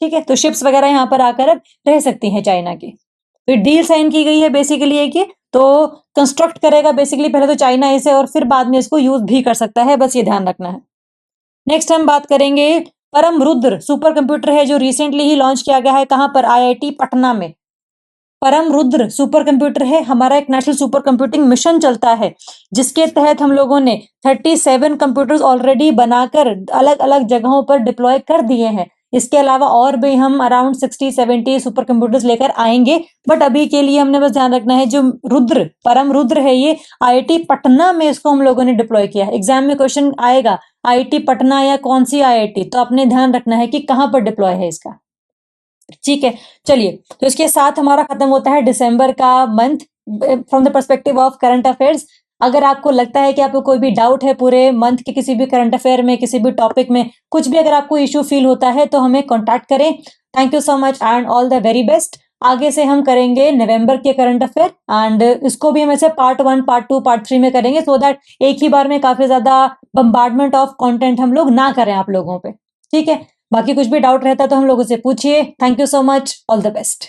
ठीक है, तो शिप्स वगैरह यहाँ पर आकर अब रह सकती हैं चाइना की। तो डील साइन की गई है बेसिकली एक ये, तो कंस्ट्रक्ट करेगा बेसिकली पहले तो चाइना इसे, और फिर बाद में इसको यूज भी कर सकता है, बस ये ध्यान रखना है। नेक्स्ट हम बात करेंगे परम रुद्र सुपर कंप्यूटर है, जो रिसेंटली ही लॉन्च किया गया है, कहां पर, आईआईटी पटना में। परम रुद्र सुपर कंप्यूटर है, हमारा एक नेशनल सुपर कंप्यूटिंग मिशन चलता है, जिसके तहत हम लोगों ने 37 कंप्यूटर्स ऑलरेडी बनाकर अलग अलग जगहों पर डिप्लॉय कर दिए हैं। इसके अलावा और भी हम अराउंड 60-70 सुपर कंप्यूटर्स लेकर आएंगे, बट अभी के लिए हमने बस ध्यान रखना है जो रुद्र परम रुद्र है ये आईआईटी पटना में इसको हम लोगों ने डिप्लॉय किया है। एग्जाम में क्वेश्चन आएगा आईआईटी पटना या कौन सी आईआईटी, तो आपने ध्यान रखना है कि कहाँ पर डिप्लॉय है इसका। ठीक है, चलिए, तो इसके साथ हमारा खत्म होता है दिसंबर का month from the perspective of current affairs. अगर आपको लगता है कि आपको कोई भी डाउट है पूरे मंथ के किसी भी करंट अफेयर में, किसी भी टॉपिक में, कुछ भी अगर आपको इश्यू फील होता है तो हमें कॉन्टैक्ट करें। Thank you so much and all the very best. आगे से हम करेंगे नवंबर के करंट अफेयर, एंड इसको भी हम ऐसे पार्ट 1, पार्ट 2, पार्ट 3 में करेंगे, सो दैट एक ही बार में काफी ज्यादा बम्बार्डमेंट ऑफ कंटेंट हम लोग ना करें आप लोगों पे। ठीक है, बाकी कुछ भी डाउट रहता तो हम लोगों से पूछिए। Thank you so much, all the best.